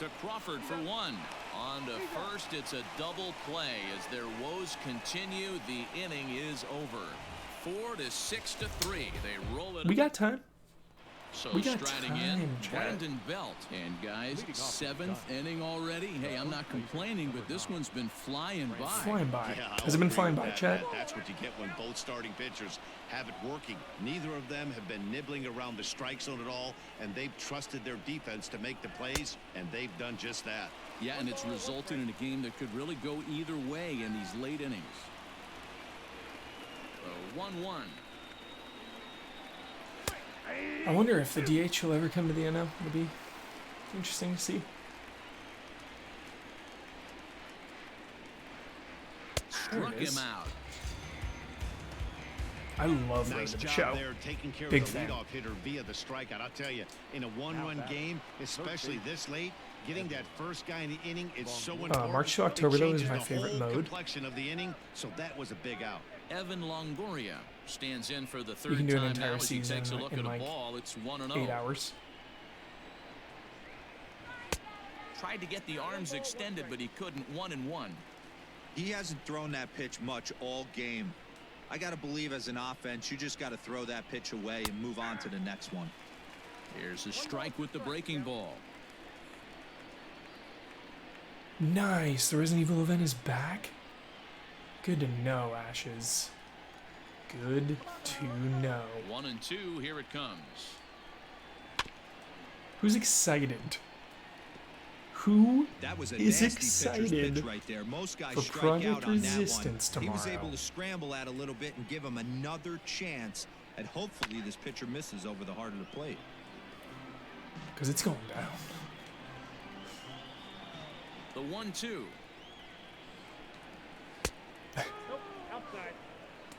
To Crawford for 1. On to first, it's a double play as their woes continue. The inning is over. 4-6-3. They roll it. We got time. So we got striding time, in, Chad. Brandon Belt. And guys, 7th inning already. Hey, I'm not complaining, but this one's been flying by. Flying by. Yeah, Has it been flying by, Chad? That's what you get when both starting pitchers have it working. Neither of them have been nibbling around the strike zone at all, and they've trusted their defense to make the plays, and they've done just that. Yeah, and it's resulted in a game that could really go either way in these late innings. So 1-1. I wonder if the DH will ever come to the NL. It'll be interesting to see. Struck him out. I love Nice the job show. there taking care Big of the fan. leadoff hitter via the strikeout. I'll tell you, in a one-run game, especially this late, getting that first guy in the inning is so important. March to October, though, is It my changes the favorite whole mode. complexion of the inning, so that was a big out. Evan Longoria stands in for the You third can do an time entire now as he season takes a look in at a like ball. It's 1-0. 8 hours. Tried to get the arms extended, but he couldn't. 1-1. He hasn't thrown that pitch much all game. I got to believe as an offense, you just got to throw that pitch away and move on to the next one. Here's a strike with the breaking ball. Nice. The Resident Evil event is back. Good to know, Ashes. Good to know. 1-2, here it comes. Who's excited? Who That was a is nasty pitcher's excited pitch right there. Most guys for strike out Project on that one. Resistance He was tomorrow? able to scramble out a little bit and give him another chance. And hopefully this pitcher misses over the heart of the plate. Because it's going down. The 1-2.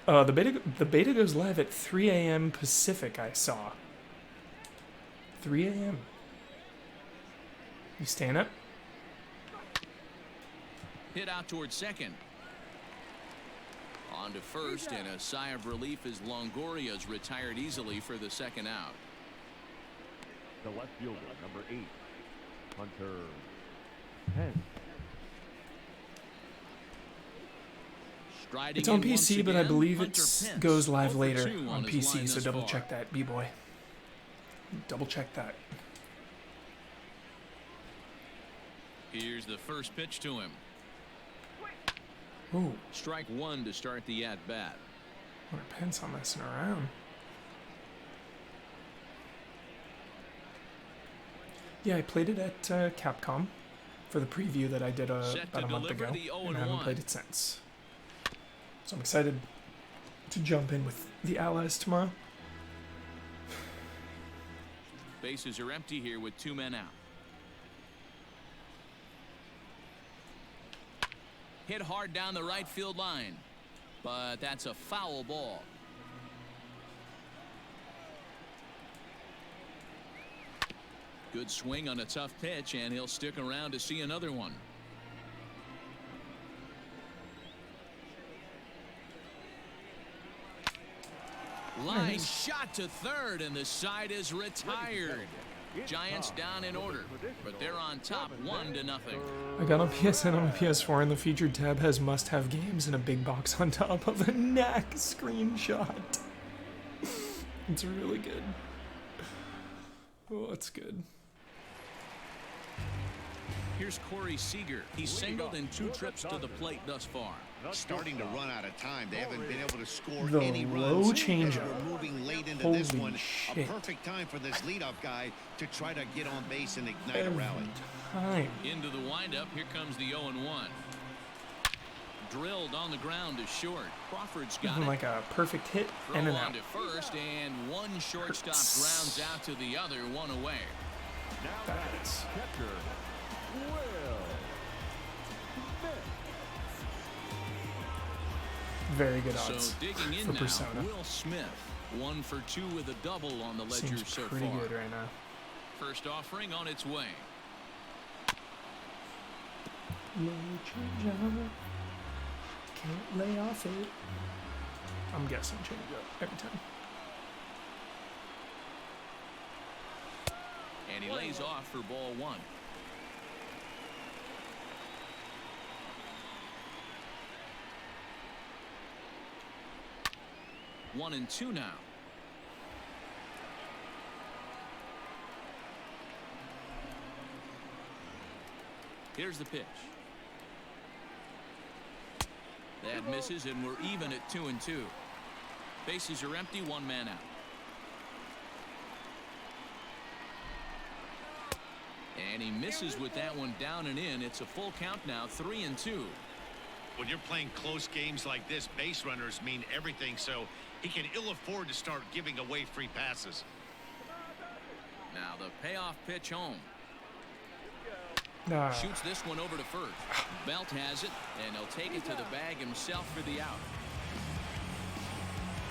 The beta goes live at 3 a.m. Pacific, I saw. 3 a.m. You staying up? Hit out towards second. On to first, and a sigh of relief as Longoria's retired easily for the second out. The left fielder, number 8, Hunter Pence. Striding It's on in once PC, but I again, believe Hunter it Pence, goes live 0 for later 2 on his line PC, so thus double far. check that, B-boy. Double check that. Here's the first pitch to him. Ooh, Strike 1 to start the at-bat. Hunter Pence not messing around. Yeah, I played it at Capcom for the preview that I did Set about to a month deliver ago, the 0-1. and I haven't played it since. So I'm excited to jump in with the Allies tomorrow. Bases are empty here with 2 men out. Hit hard down the right field line, but that's a foul ball. Good swing on a tough pitch, and he'll stick around to see another one. Line shot to third, and the side is retired. Giants down in order, but they're on top 1-0. I got on PSN on my PS4, and the featured tab has must-have games and a big box on top of a knack screenshot. It's really good. Oh, it's good. Here's Corey Seager. He's singled in 2 trips to the plate thus far. Starting to run out of time. They haven't been able to score The any low runs. changeup. As we're moving late into this Holy one. shit. A perfect time for this leadoff guy to try to get on base and ignite a Every rally. time. Into the windup. Here comes the 0-1. Drilled on the ground to short. Crawford's got Even it. like a perfect hit Throw and an on out. to first, and one shortstop Hurts. grounds out to the other, 1 away. That hits. Catcher, Will Smith. Very good So odds digging in for now, Persona. Will Smith, 1 for 2 with a double on the ledger Seems so pretty far. good right now. First offering on its way. Low changeup. Can't lay off it. I'm guessing changeup every time. And he lays off for ball 1. One and 2 now. Here's the pitch. That misses, and we're even at 2-2. Bases are empty, 1 man out. And he misses with that one down and in. It's a full count now, 3-2. When you're playing close games like this, base runners mean everything, so he can ill afford to start giving away free passes. Now the payoff pitch home. Nah. Shoots this one over to first. Belt has it, and he'll take it to the bag himself for the out.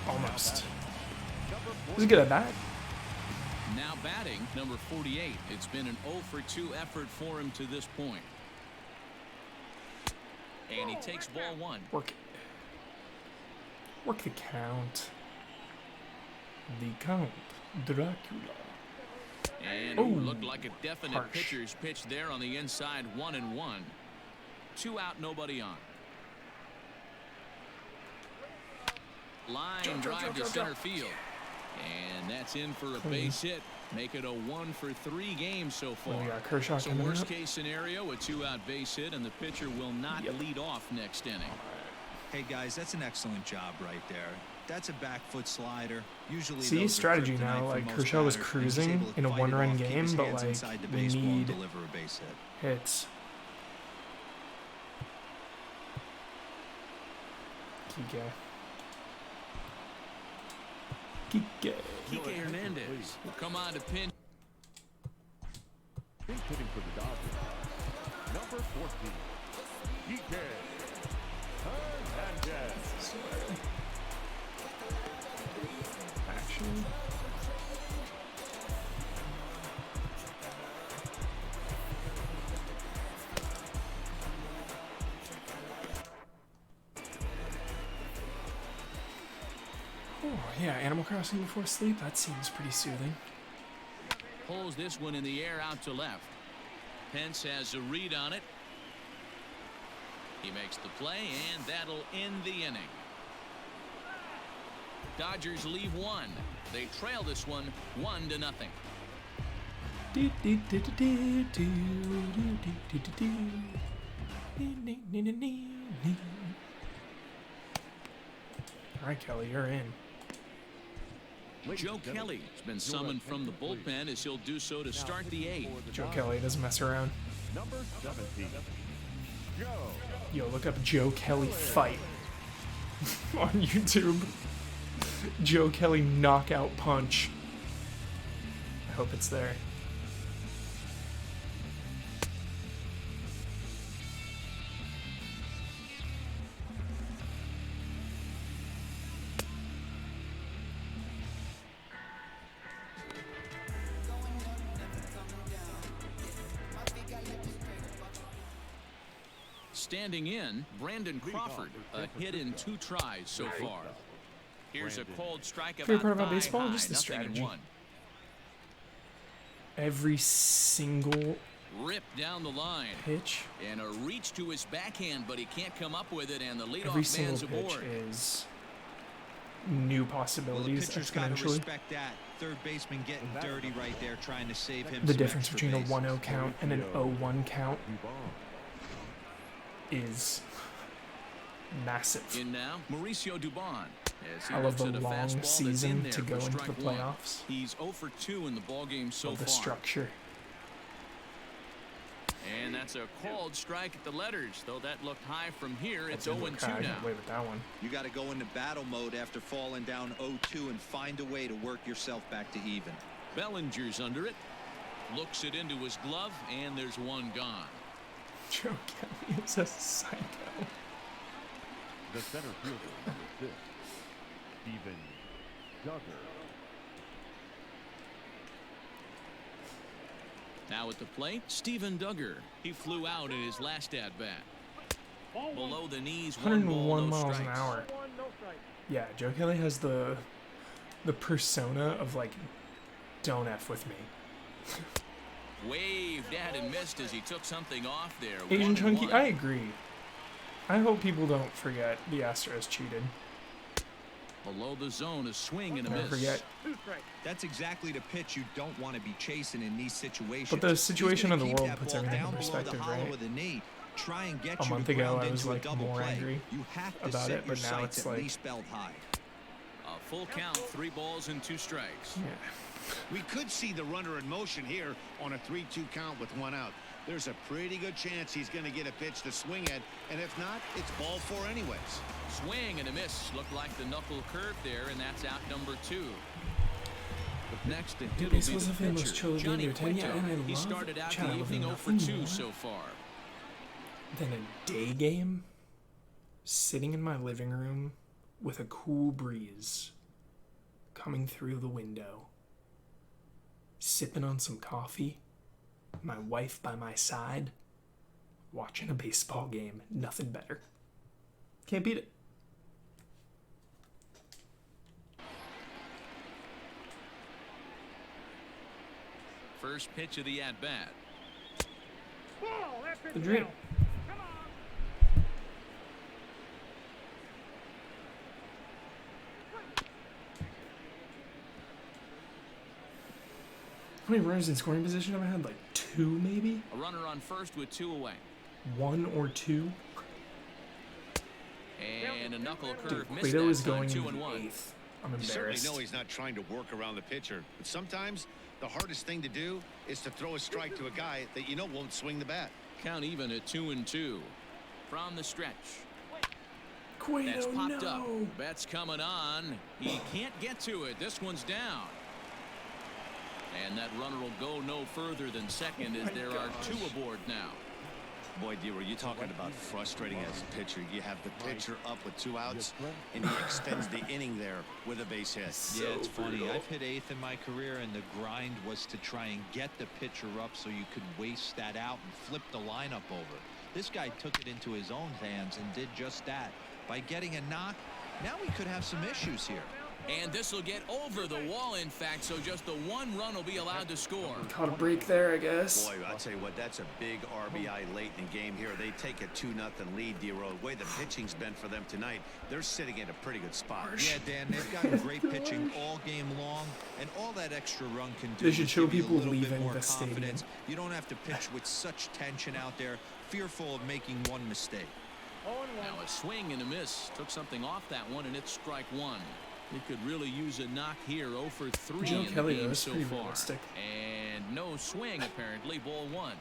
Almost. This is a good at bat. Now batting, number 48. It's been an 0 for 2 effort for him to this point. And he takes ball 1. Work it. Work the count. The Count Dracula. And Ooh, looked like a definite harsh. pitcher's pitch there on the inside, 1-1. 2 out, nobody on. Line drive to center field. And that's in for a base hit. Make it a 1 for 3 games so far. Well, we got Kershaw So coming worst up. case scenario, a 2-out base hit, and the pitcher will not lead off next inning. Hey, guys, that's an excellent job right there. That's a back foot slider. Usually see, strategy now. Like, Kershaw was cruising in a one-run game, but, like, they need hits. Kike Hernandez will come on to pin. Hitting for the Dodgers. Number 14, Kike Hernandez. Action. Oh, yeah, Animal Crossing before sleep, that seems pretty soothing. Pulls this one in the air out to left. Pence has a read on it. He makes the play, and that'll end the inning. Dodgers leave one. They trail this one 1-0. All right, Kelly, you're in. Joe Kelly has been summoned from the bullpen as he'll do so to start the 8th. Joe Kelly doesn't mess around. Number 17, Joe. Yo, look up Joe Kelly fight on YouTube. Joe Kelly knockout punch. I hope it's there. Standing in, Brandon Crawford, a hit in 2 tries so far. Here's a cold strike Favorite part about thigh baseball, high, just the strategy. 0-1. Every single Ripped down the line. pitch, And a reach to his backhand, but he can't come up with it, and the every leadoff single man's pitch aboard. is new Well, the possibilities pitcher's got to exponentially. respect that. Third baseman getting dirty right there, trying to save him The some difference extra between a bases. 1-0 count and an 0-1 count Dubon. is massive. In now, Mauricio Dubon. As he I love looks the at a long fastball that's season in there to for go into the strike one. playoffs. He's 0 for 2 in the ballgame so Love the far. structure. And that's a called strike at the letters, though that looked high from here. It's That 0 didn't 2 look high. I now. got away with that one. You got to go into battle mode after falling down 0-2 and find a way to work yourself back to even. Bellinger's under it. Looks it into his glove, and there's one gone. Joe Kelly is a psycho. The center fielder, number 6, Steven Duggar. Now at the plate, Steven Duggar. He flew out in his last at-bat. Below the knees, 101 1 ball, no miles an strikes. hour. Yeah, Joe Kelly has the persona of, like, don't F with me. Waved at and missed as he took something off there. Asian 1-1. Chunky, I agree. I hope people don't forget the Astros cheated. Below the zone, a swing and a Never miss. forget. That's exactly the pitch you don't want to be chasing in these situations. But the situation of the He's gonna world keep puts that ball everything in down below the perspective, hollow right? of the knee. Try and get A you month to ago, ground I was, into a like, double more play. angry You have to about set it, your but now sights it's at like- least belt high. A full count, 3 balls and 2 strikes. Yeah. We could see the runner in motion here on a 3-2 count with 1 out. There's a pretty good chance he's going to get a pitch to swing at, and if not, it's ball 4 anyways. Swing and a miss. Looked like the knuckle curve there, and that's out number 2. Next to hit will be this was the a famous pitcher, chili Johnny game to attend, yeah, Cueto. and I He love started out Chad. the I love evening 0 for nothing 2 more so far. Then a day game, sitting in my living room with a cool breeze coming through the window, sipping on some coffee, my wife by my side, watching a baseball game. Nothing better. Can't beat it. First pitch of the at-bat. The dream. How many runners in scoring position have I had? Like 2, maybe? A runner on first with 2 away. 1 or 2? And a knuckle curve missed Cueto that is time, going 2 in and the 1. 8th. I'm You certainly embarrassed. know he's not trying to work around the pitcher, but sometimes the hardest thing to do is to throw a strike to a guy that you know won't swing the bat. Count even at 2 and 2. From the stretch. Cueto, That's popped no. up. Bet's coming on. He can't get to it. This one's down. And that runner will go no further than second as there are 2 aboard now. Boy, D-Roy, you're talking about frustrating as a pitcher. You have the pitcher up with 2 outs, and he extends the inning there with a base hit. Yeah, it's funny. I've hit 8th in my career, and the grind was to try and get the pitcher up so you could waste that out and flip the lineup over. This guy took it into his own hands and did just that. By getting a knock, now we could have some issues here. And this will get over the wall, in fact, so just the 1 run will be allowed to score. Caught a break there, I guess. Boy, I'll tell you what, that's a big RBI late in the game here. They take a 2-0 lead, D-Roy. The way the pitching's been for them tonight, they're sitting in a pretty good spot. Yeah, Dan, they've got great pitching all game long, and all that extra run can do They should is show give you a people little bit leaving more the stadium. confidence. You don't have to pitch with such tension out there, fearful of making one mistake. Now a swing and a miss. Took something off that one, and it's strike 1. He could really use a knock here. 0 for 3 Joe in Kelly, the though, game is so pretty far. realistic. And no swing, apparently. Ball 1.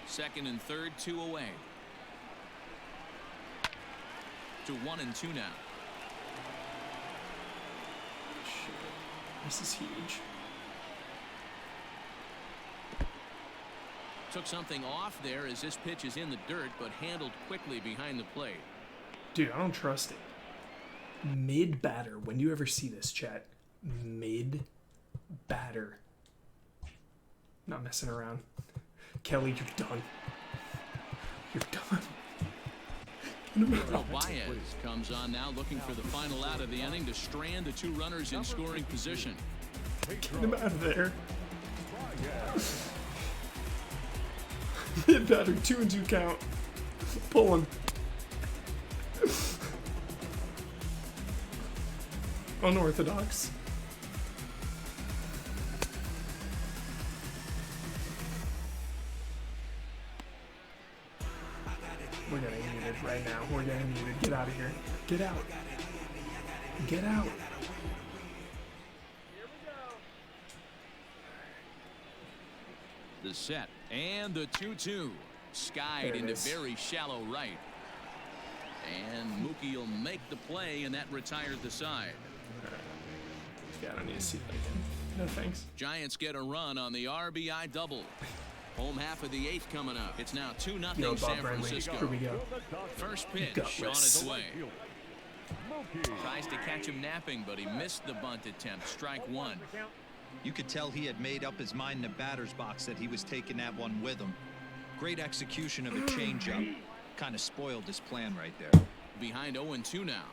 Second and third, 2 away. To 1 and 2 now. Shit. This is huge. Took something off there as this pitch is in the dirt, but handled quickly behind the plate. Dude, I don't trust it. Mid batter. When do you ever see this, chat? Mid batter. Not messing around. Kelly, you're done. You're done. Gabriel Baez comes on now, looking for the final out of the inning to strand the 2 runners in scoring position. Get him out of there. Mid batter, 2 and 2 count. Pull him. Unorthodox. We're getting muted right now. We're getting muted. Get out of here. Get out. Get out. The set and the 2-2. Skied There it into is. very shallow right. And Mookie will make the play, and that retired the side. Yeah, I don't need to see that again. No thanks. Giants get a run on the RBI double. Home half of the 8th coming up. It's now 2-0 Yo, San Bob Bradley. Here Francisco. we go. First pitch Gutless. on its way. Tries to catch him napping, but he missed the bunt attempt. Strike 1. You could tell he had made up his mind in the batter's box that he was taking that one with him. Great execution of a changeup. Kind of spoiled his plan right there. Behind 0-2 now.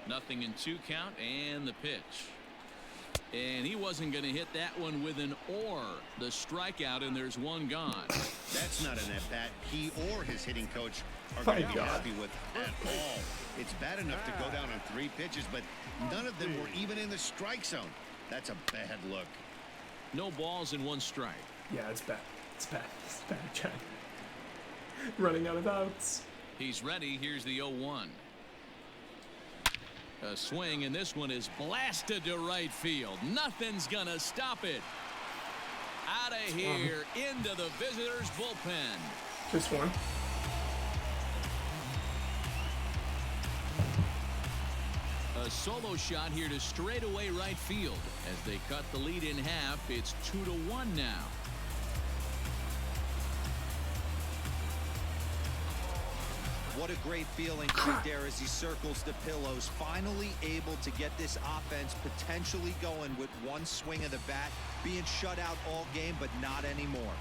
0-2 count and the pitch. And he wasn't going to hit that one with an or. The strikeout, and there's 1 gone. That's not an at-bat he or his hitting coach are My going to be God. happy with at all. It's bad enough to go down on 3 pitches, but none of them were even in the strike zone. That's a bad look. No balls and 1 strike. Yeah, it's bad. It's bad. It's bad, Jack. Running out of outs. He's ready. Here's the 0-1. A swing, and this one is blasted to right field. Nothing's gonna stop it. Out of here, into the visitors' bullpen. Just one. A solo shot here to straightaway right field. As they cut the lead in half, it's 2-1 now. What a great feeling right there as he circles the pillows, finally able to get this offense potentially going with 1 swing of the bat, being shut out all game, but not anymore.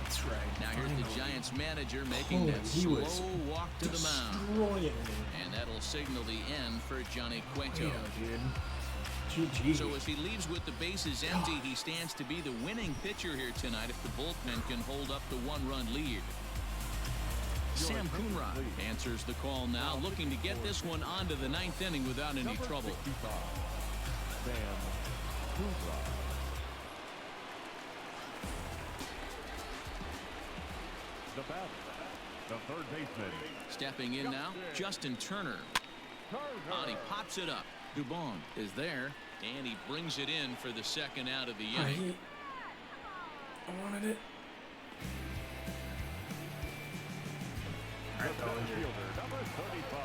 That's right. Now here's the Giants manager making Holy, that he slow was walk to the mound. Destroying me. And that'll signal the end for Johnny Cueto. Yeah, dude. GG. So as he leaves with the bases empty, he stands to be the winning pitcher here tonight if the bullpen can hold up the 1-run lead. Sam Coonrod answers the call now, looking to get this one onto the 9th inning without any trouble. Sam Coonrod. The batter, The third baseman. Stepping in now, Justin Turner. And he pops it up. Dubon is there, and he brings it in for the second out of the inning. I wanted it. The center fielder, number 35.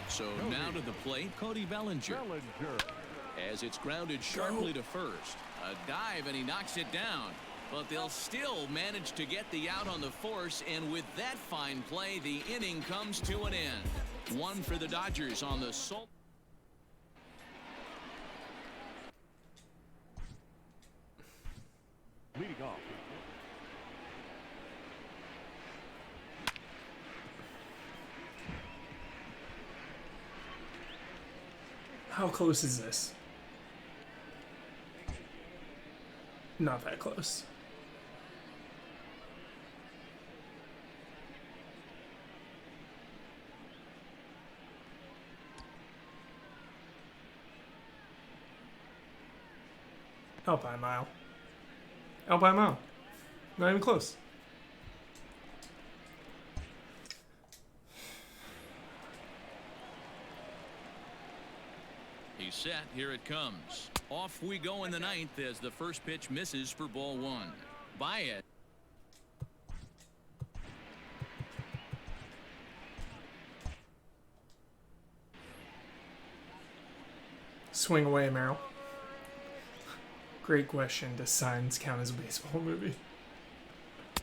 So now to the plate, Cody Bellinger. As it's grounded sharply to first. A dive, and he knocks it down. But they'll still manage to get the out on the force, and with that fine play, the inning comes to an end. One for the Dodgers on the salt. Leading off. How close is this? Not that close. Out by a mile. Out by a mile. Not even close. He's set. Here it comes. Off we go in the ninth as the first pitch misses for ball one. Baez. Swing away, Merrill. Great question. Does Signs count as a baseball movie?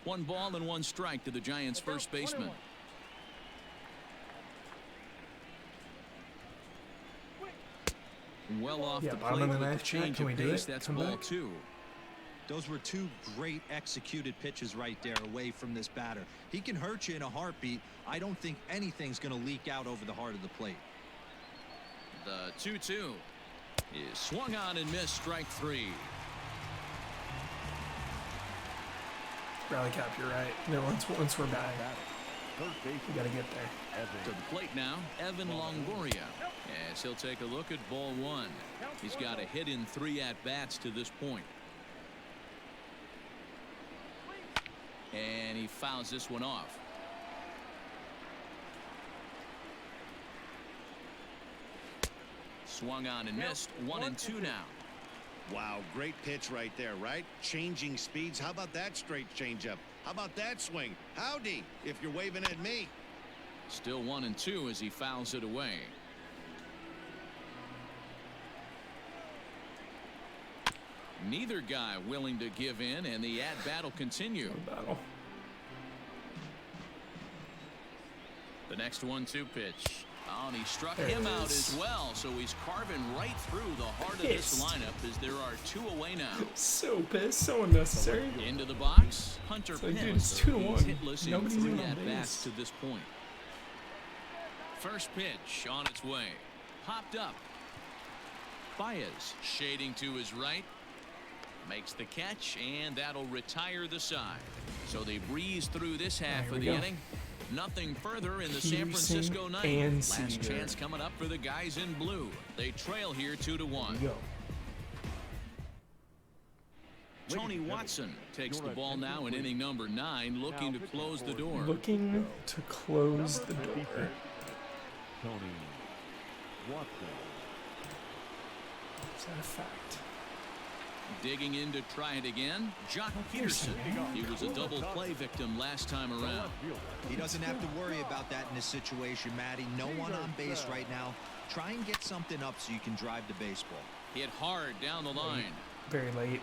1 ball and 1 strike to the Giants' first baseman. Well off the plate with the change of pace. That's ball 2. Those were 2 great executed pitches right there away from this batter. He can hurt you in a heartbeat. I don't think anything's going to leak out over the heart of the plate. The 2-2 is swung on and missed. Strike 3. Rally cap, you're right. No, once we're back, we gotta get there. To the plate now, Evan Longoria. As he'll take a look at ball 1. He's got a hit in 3 at-bats to this point. And he fouls this one off. Swung on and missed. 1-2 now. Wow, great pitch right there, right? Changing speeds. How about that straight changeup? How about that swing? Howdy, if you're waving at me. Still 1-2 as he fouls it away. Neither guy willing to give in, and the at-bat will continue. The next 1-2 pitch. Oh, and he struck him out as well, so he's carving right through the heart of this lineup as there are 2 away now. So pissed, so unnecessary. Into the box, Hunter It's like, dude, Pence. it's 2-1. He's hitless in Nobody's 3 even on at-bats base. to this point. First pitch on its way. Popped up. Baez shading to his right. Makes the catch, and that'll retire the side. So they breeze through this half of the inning. Nothing further in the San Francisco ninth. Last chance coming up for the guys in blue. They trail here 2-1. Tony Watson takes the ball now in inning number 9, looking to close the door. Looking to close the door. Tony Watson. Is that a fact? Digging in to try it again, Jock Peterson. He was a double play victim last time around. He doesn't have to worry about that in this situation, Matty. No one on base right now. Try and get something up so you can drive the baseball. Hit hard down the line. Very late.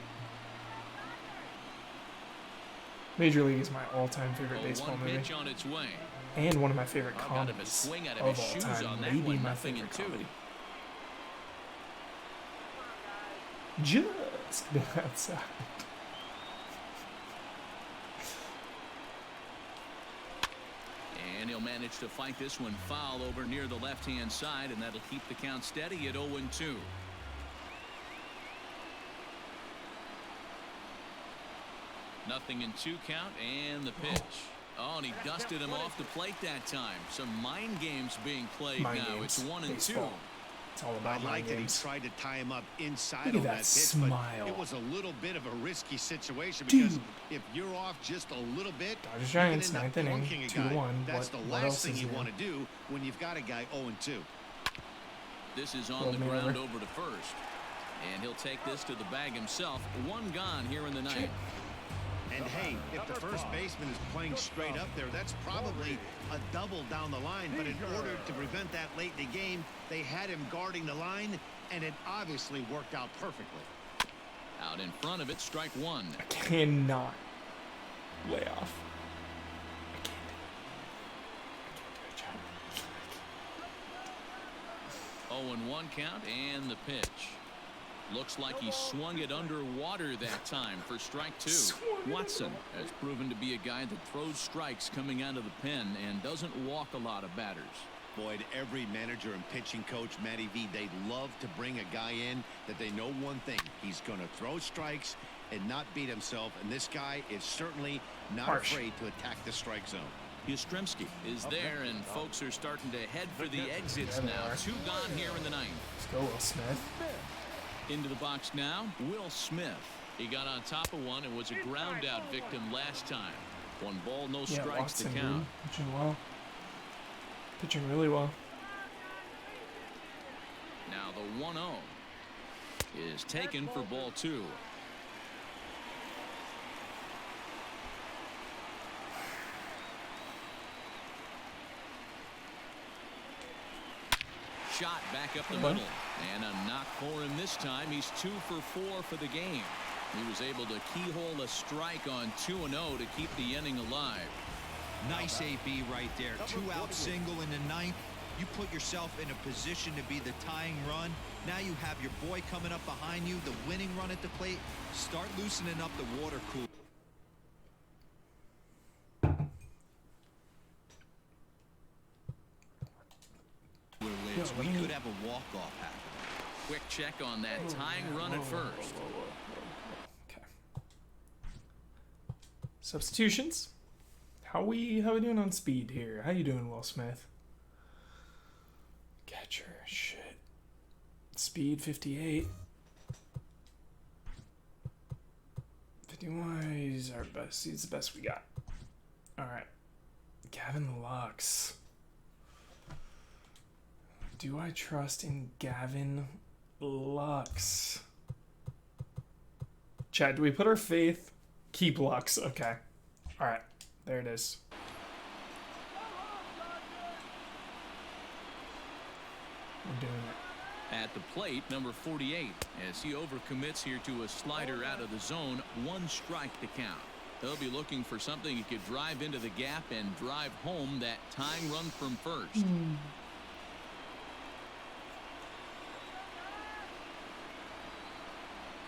Major League is my all-time favorite baseball movie. Pitch on its way. And one of my favorite Got him a comedies swing out of of his all shoes time. on that Maybe one. my Nothing favorite in 2. comedy. Just been outside. And he'll manage to fight this one foul over near the left-hand side, and that'll keep the count steady at 0-2. Nothing in 2 count, and the pitch. Oh, and he dusted him off the plate that time. Some mind games being played now. It's 1-2. It's all about I like that he games. tried to tie him up inside Look at on that pitch, smile. but it was a little bit of a risky situation Dude. because if you're off just a little bit, Dodgers Giants, you can end ninth up inning, plunking a guy. 2-1. That's What the last else thing is you new? want to do when you've got a guy 0-2. This is on the ground over to first. And he'll take this to the bag himself. One gone here in the ninth. And hey, if the first baseman is playing straight up there, that's probably a double down the line. But in order to prevent that late in the game, they had him guarding the line, and it obviously worked out perfectly. Out in front of it, strike one. I cannot lay off. 0-1 count and the pitch. Looks like he swung it underwater that time for strike two. Watson has proven to be a guy that throws strikes coming out of the pen and doesn't walk a lot of batters. Boyd, every manager and pitching coach, Matty V, they'd love to bring a guy in that they know one thing. He's going to throw strikes and not beat himself. And this guy is certainly not afraid to attack the strike zone. Yastrzemski is there, and folks are starting to head for the exits now. Two gone here in the ninth. Let's go, Will Smith. Into the box now, Will Smith. He got on top of one and was a ground out victim last time. 1 ball, no strikes Watson, to count. dude. Pitching well. Pitching really well. Now the 1-0 is taken for ball 2. Shot back up the middle, and a knock for him this time. He's 2 for 4 for the game. He was able to keyhole a strike on 2-0 to keep the inning alive. Nice AB right there. 2-out single in the ninth. You put yourself in a position to be the tying run. Now you have your boy coming up behind you, the winning run at the plate. Start loosening up the water cooler. We could have a walk-off happen. Quick check on that tying run at first. Okay. Substitutions. How we doing on speed here? How you doing, Will Smith? Catcher, shit. Speed 58. 51. He's our best. He's the best we got. All right. Gavin Lux. Do I trust in Gavin Lux? Chad, do we put our faith? Keep Lux. Okay. All right. There it is. We're doing it. At the plate, number 48, as he overcommits here to a slider out of the zone. 1 strike to count. They'll be looking for something he could drive into the gap and drive home that tying run from first.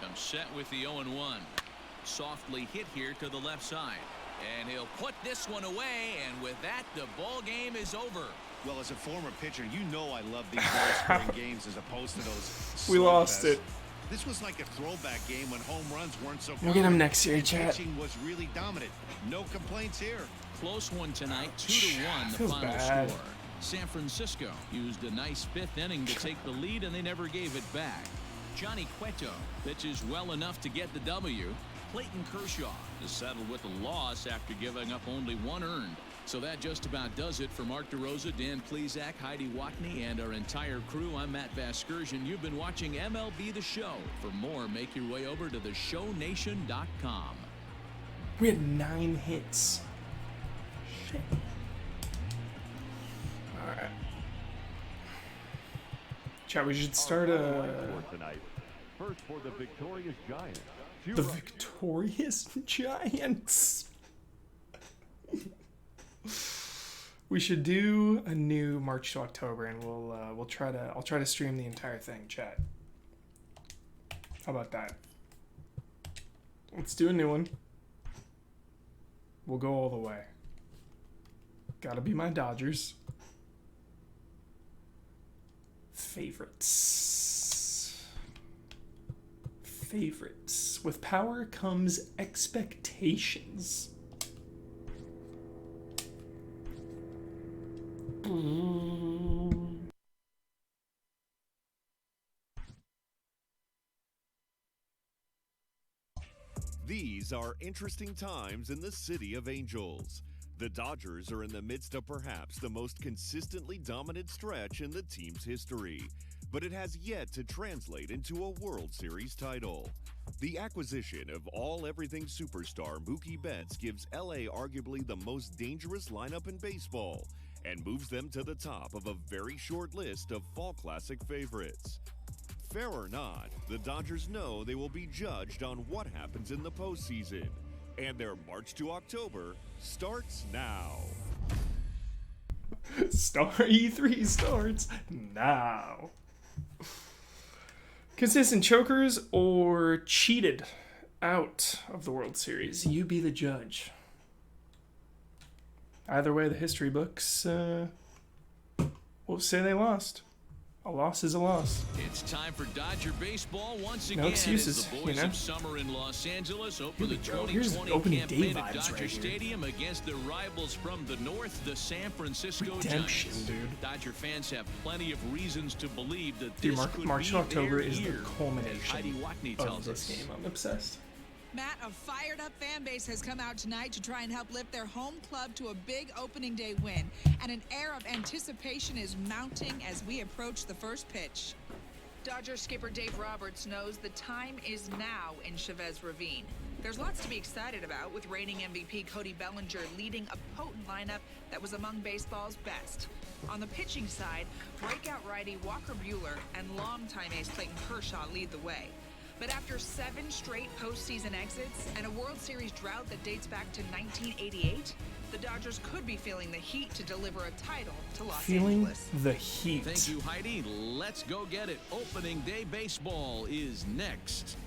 Comes set with the 0-1. Softly hit here to the left side. And he'll put this one away, and with that, the ball game is over. Well, as a former pitcher, you know I love these low-scoring games as opposed to those. We lost it. This was like a throwback game when home runs weren't so. We'll get him next year, chat. Pitching was really dominant. No complaints here. Close one tonight, 2-1 the Feels final bad. score. San Francisco used a nice 5th inning to take the lead, and they never gave it back. Johnny Cueto pitches well enough to get the W. Clayton Kershaw is settled with a loss after giving up only 1 earned. So that just about does it for Mark DeRosa, Dan Plesac, Heidi Watney, and our entire crew. I'm Matt Vasgersian. You've been watching MLB The Show. For more, make your way over to theshownation.com. We had 9 hits. Shit. All right. Chat, we should start tonight. First for the victorious Giants. the victorious Giants. We should do a new March to October, and I'll try to stream the entire thing, chat. How about that? Let's do a new one. We'll go all the way. Gotta be my Dodgers. Favorites. With power comes expectations. These are interesting times in the City of Angels. The Dodgers are in the midst of perhaps the most consistently dominant stretch in the team's history, but it has yet to translate into a World Series title. The acquisition of all-everything superstar Mookie Betts gives LA arguably the most dangerous lineup in baseball and moves them to the top of a very short list of Fall Classic favorites. Fair or not, the Dodgers know they will be judged on what happens in the postseason, and their march to October starts now. E3 starts now. Consistent chokers or cheated out of the World Series? You be the judge. Either way, the history books will say they lost. A loss is a loss. It's time for Dodger baseball once again. No excuses, As the boys of summer in Los Angeles open the 2020 campaign at Dodger Stadium against their rivals from the north, the San Francisco Giants. Dude. Dodger fans have plenty of reasons to believe that this could March be to October their is the year, culmination as Heidi Wackney of tells this us. game. I'm obsessed. Matt, a fired-up fan base has come out tonight to try and help lift their home club to a big opening day win, and an air of anticipation is mounting as we approach the first pitch. Dodger skipper Dave Roberts knows the time is now in Chavez Ravine. There's lots to be excited about, with reigning MVP Cody Bellinger leading a potent lineup that was among baseball's best. On the pitching side, breakout righty Walker Buehler and longtime ace Clayton Kershaw lead the way. But after 7 straight postseason exits and a World Series drought that dates back to 1988, the Dodgers could be feeling the heat to deliver a title to Los Angeles. The heat. Thank you, Heidi. Let's go get it. Opening day baseball is next.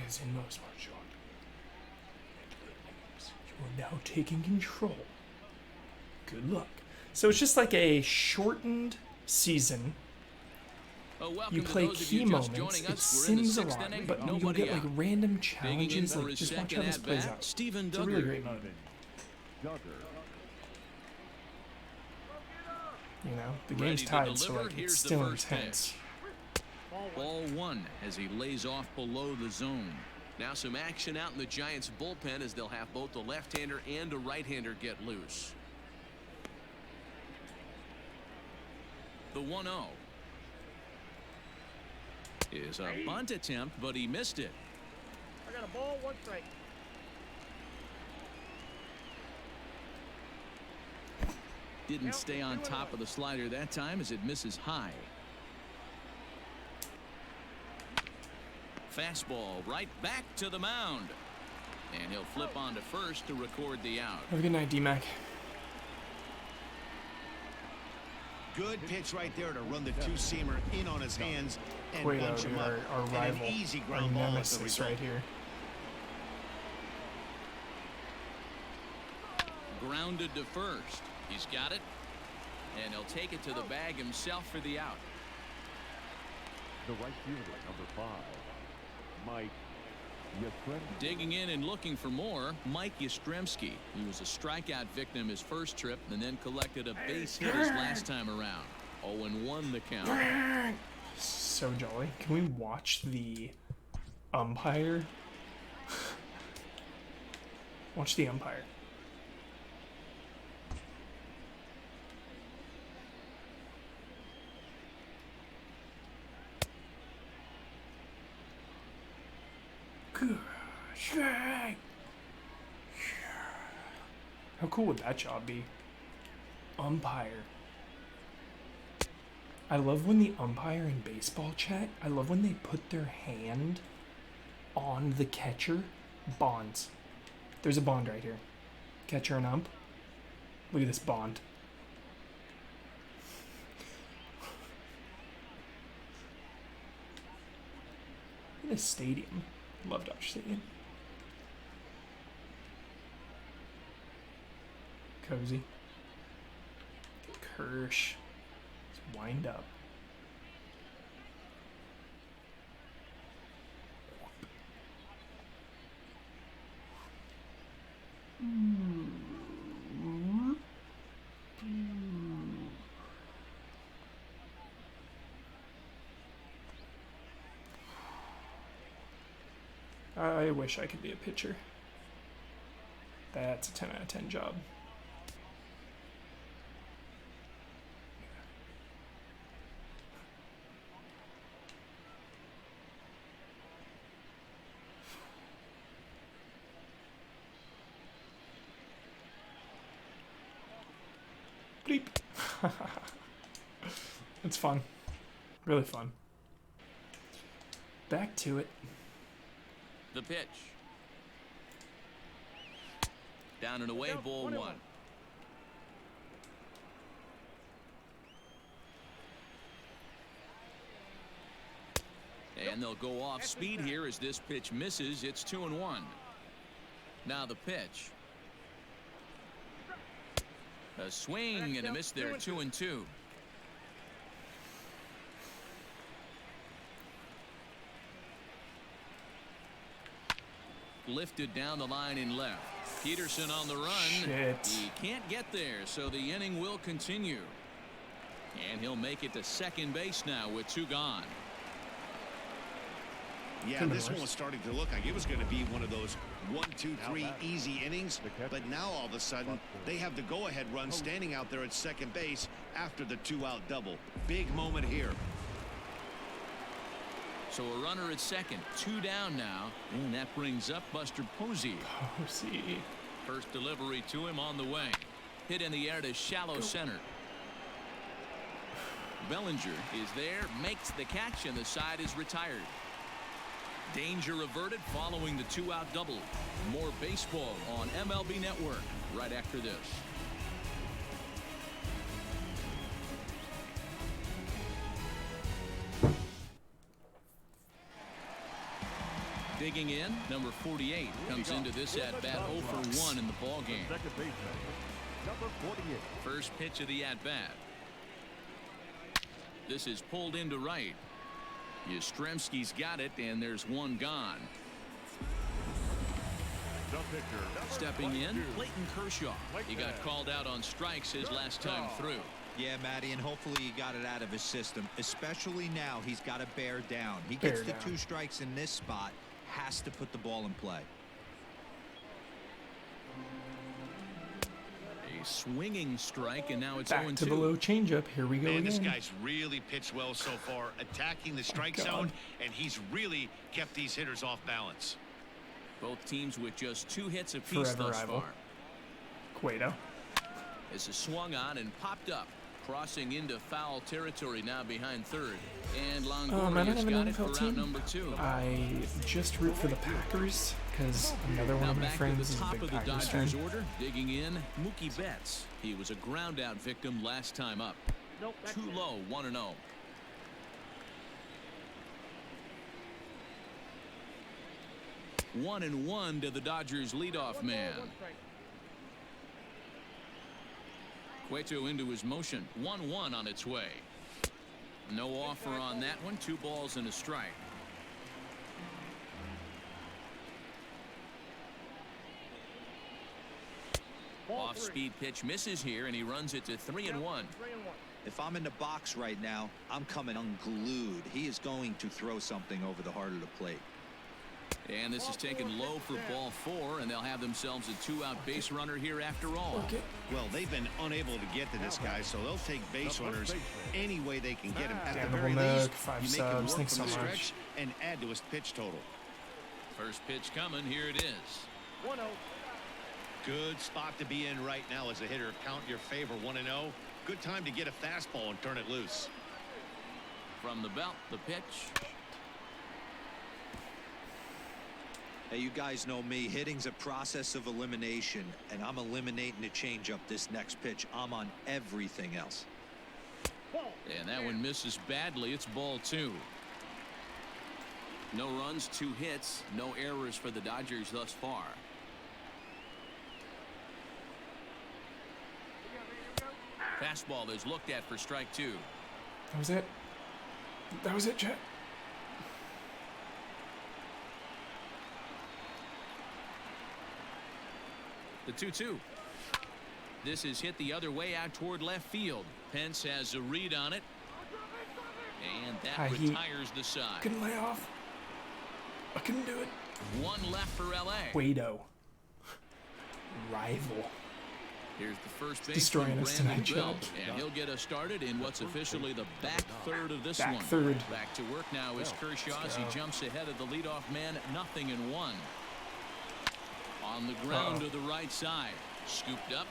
As in most March, you are now taking control. Good luck. So it's just like a shortened season. You play key moments, it sims a lot, but you'll get like random challenges, like just watch how this plays out. It's a really great mode. You know, the game's tied, so like it's still intense. Ball 1 as he lays off below the zone. Now some action out in the Giants bullpen as they'll have both a left-hander and a right-hander get loose. The 1-0. Is a bunt attempt, but he missed it. I got a ball, 1 strike. Didn't stay on top of the slider that time as it misses high. Fastball right back to the mound. And he'll flip on to first to record the out. Have a good night, D-Mac. Good pitch right there to run the two-seamer in on his hands and Cueto, bunch him up. our rival, an easy our ground ball as the nemesis result. right here. Grounded to first. He's got it. And he'll take it to the bag himself for the out. The right fielder, number 5, Mike Yastrzemski. Digging in and looking for more, Mike Yastrzemski. He was a strikeout victim his first trip and then collected a base hit his last time around. 0-1 the count. So jolly. Can we watch the umpire? Watch the umpire. How cool would that job be? Umpire. I love when the umpire in baseball chat, I love when they put their hand on the catcher. Bonds. There's a bond right here. Catcher and ump. Look at this bond. Look at this stadium. Love Dodger Stadium. Cozy. Kirsch. Let's wind up. I wish I could be a pitcher. That's a 10 out of 10 job. Bleep. It's fun. Really fun. Back to it. The pitch. Down and away, ball 1. And they'll go off speed here as this pitch misses. It's 2-1. Now the pitch. A swing and a miss there, 2-2. Lifted down the line in left. Peterson on the run. Shit. He can't get there, so the inning will continue. And he'll make it to second base now with 2 gone. Yeah, this one was starting to look like it was going to be one of those 1, 2, 3 easy innings. But now all of a sudden, they have the go-ahead run standing out there at second base after the 2-out double. Big moment here. So a runner at second, 2 down now, and that brings up Buster Posey. Posey. First delivery to him on the way. Hit in the air to shallow center. Bellinger is there, makes the catch, and the side is retired. Danger averted following the 2-out double. More baseball on MLB Network right after this. Digging in, number 48 comes into this at-bat 0 for 1 in the ballgame. Second baseman, number 48. First pitch of the at-bat. This is pulled into right. Yastrzemski's got it, and there's 1 gone. The pitcher, Stepping in, Clayton Kershaw. He got called out on strikes his last time through. Yeah, Matty, and hopefully he got it out of his system. Especially now, he's got to bear down. He gets the 2 strikes in this spot, has to put the ball in play. A swinging strike, and now it's 0-2. Back to the low changeup. Here we go again. This guy's really pitched well so far, attacking the strike zone, and he's really kept these hitters off balance. Both teams with just 2 hits apiece thus far. Cueto. This is swung on and popped up, crossing into foul territory now behind third. And Longoria's got it for out number 2. I just root for the Packers because another one of my friends is a big Packers fan. Order, digging in, Mookie Betts. He was a ground out victim last time up. Too low, 1-0. One and 1 to the Dodgers leadoff man. Cueto into his motion. 1-1 on its way. No offer on that one. 2 balls and a strike. Off-speed pitch misses here, and he runs it to 3-1. If I'm in the box right now, I'm coming unglued. He is going to throw something over the heart of the plate. And this is taken low for ball 4, and they'll have themselves a 2-out base runner here after all. Well, they've been unable to get to this guy, so they'll take base runners any way they can get him. At the very least, you make him work from the stretch and add to his pitch total. First pitch coming. Here it is. 1-0. Good spot to be in right now as a hitter. Count your favor, 1-0. Good time to get a fastball and turn it loose. From the belt, the pitch. Hey, you guys know me. Hitting's a process of elimination, and I'm eliminating the changeup this next pitch. I'm on everything else. And that one misses badly. It's ball 2. No runs, 2 hits, no errors for the Dodgers thus far. Fastball is looked at for strike 2. That was it. That was it, Chet. The 2-2. This is hit the other way out toward left field. Pence has a read on it. And that retires the side. Can lay off. I couldn't do it. One left for LA. Cueto. Rival. Here's the first base Destroying us tonight, Chuck. And he'll get us started in what's officially the back third of this one. Back third. Back to work now is Kershaw as he jumps ahead of the leadoff man, 0-1. On the ground to the right side. Scooped up.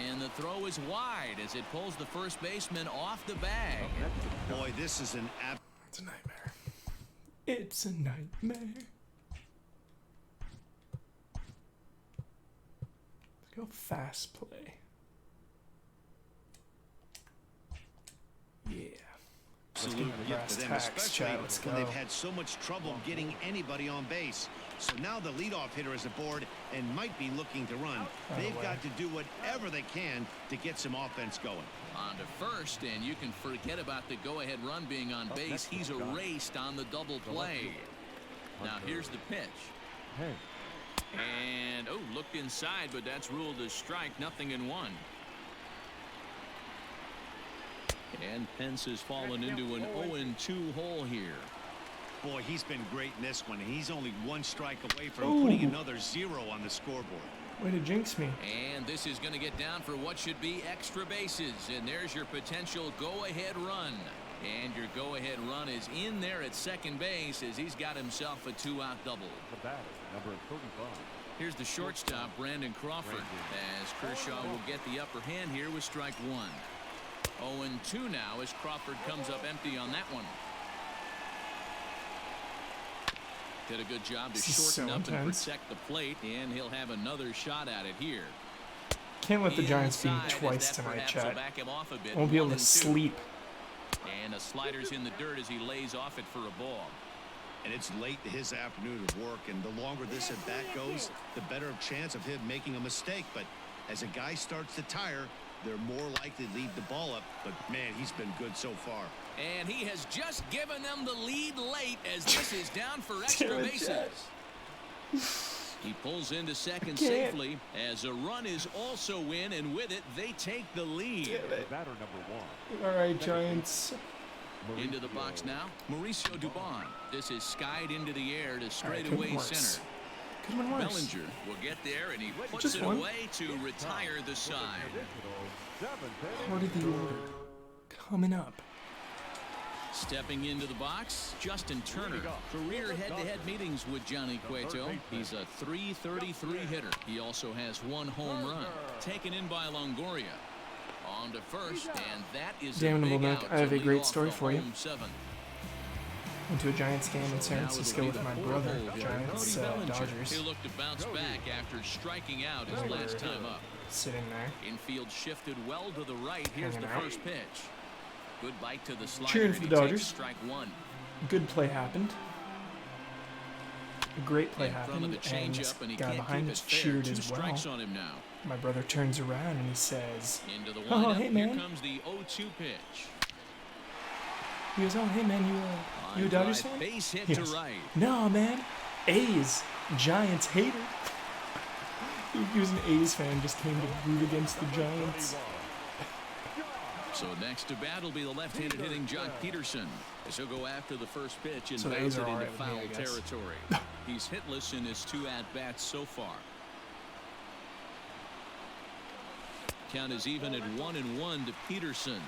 And the throw is wide as it pulls the first baseman off the bag. Boy, this is it's a nightmare. It's a nightmare. Let's go fast play. Yeah. absolute gift to them, especially when they've had so much trouble getting anybody on base. So now the leadoff hitter is aboard and might be looking to run. They've got to do whatever they can to get some offense going. On to first, and you can forget about the go-ahead run being on base. He's erased on the double play. Now here's the pitch. And, looked inside, but that's ruled a strike, 0-1. And Pence has fallen into an 0-2 hole here. Boy, he's been great in this one. He's only one strike away from putting another 0 on the scoreboard. Way to jinx me. And this is going to get down for what should be extra bases. And there's your potential go-ahead run. And your go-ahead run is in there at second base as he's got himself a 2-out double. Number 35. Here's the shortstop, Brandon Crawford, as Kershaw will get the upper hand here with strike one. 0-2 now as Crawford comes up empty on that one. Did a good job to shorten up and protect the plate, and he'll have another shot at it here. Can't let the Giants beat twice tonight, Chad. Won't be able to sleep. And a slider's in the dirt as he lays off it for a ball. And it's late in his afternoon of work, and the longer this at bat goes, the better chance of him making a mistake. But as a guy starts to tire, they're more likely to leave the ball up. But man, he's been good so far. And he has just given them the lead late as this is down for extra bases. He pulls into second safely as a run is also in, and with it they take the lead. Batter number 1. All right, Giants. Into the box now, Mauricio Dubon. This is skied into the air to straightaway center. Bellinger will get there, and he puts it away to retire the side. Part of the order coming up. Stepping into the box, Justin Turner. Career head-to-head meetings with Johnny Cueto. He's a .333 hitter. He also has one home run. Taken in by Longoria. On to first, and that is Damnable Nick, I have a great story for you. 7. Went to a Giants game in San Francisco with my brother. Giants, Dodgers. He looked to bounce back after striking out his last time up. Sitting there. Infield shifted well to the right. Here's the first pitch. Good bite to the slider. Cheering for the Dodgers. Strike one. Good play happened. A great play happened, and the guy behind us cheered as well. On him now. My brother turns around and he says, Into the "Oh, hey man." Here comes the 0-2 pitch. He goes, "Oh, hey man, you a Dodgers fan?" Base hit to right. No, man. A's. Giants hater. He was an A's fan, just came to root against the Giants. So next to bat will be the left-handed hitting Jock Peterson. As he'll go after the first pitch and bounce it into foul territory. He's hitless in his 2 at-bats so far. Count is even at 1-1 to Peterson.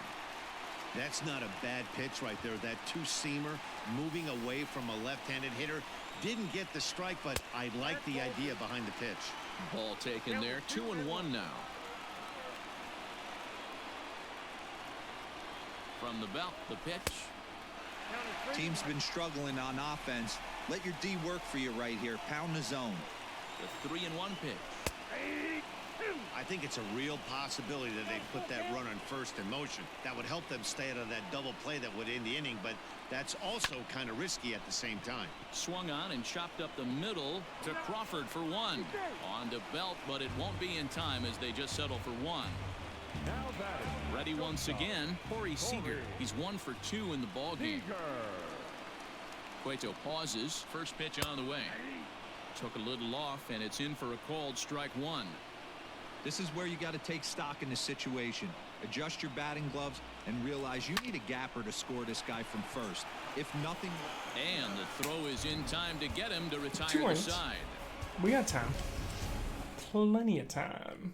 That's not a bad pitch right there. That two-seamer moving away from a left-handed hitter. Didn't get the strike, but I like the idea behind the pitch. Ball taken there. 2-1 now. From the belt, the pitch. Team's been struggling on offense. Let your D work for you right here. Pound the zone. The 3-1 pitch. I think it's a real possibility that they put that run on first in motion. That would help them stay out of that double play that would end the inning, but that's also kind of risky at the same time. Swung on and chopped up the middle to Crawford for 1. On to Belt, but it won't be in time as they just settle for 1. Ready once again, Corey Seager. He's 1 for 2 in the ballgame. Cueto pauses. First pitch on the way. Took a little off, and it's in for a called strike 1. This is where you got to take stock in the situation. Adjust your batting gloves and realize you need a gapper to score this guy from first. If nothing... And the throw is in time to get him to retire 2 the innings. side. We got time. Plenty of time.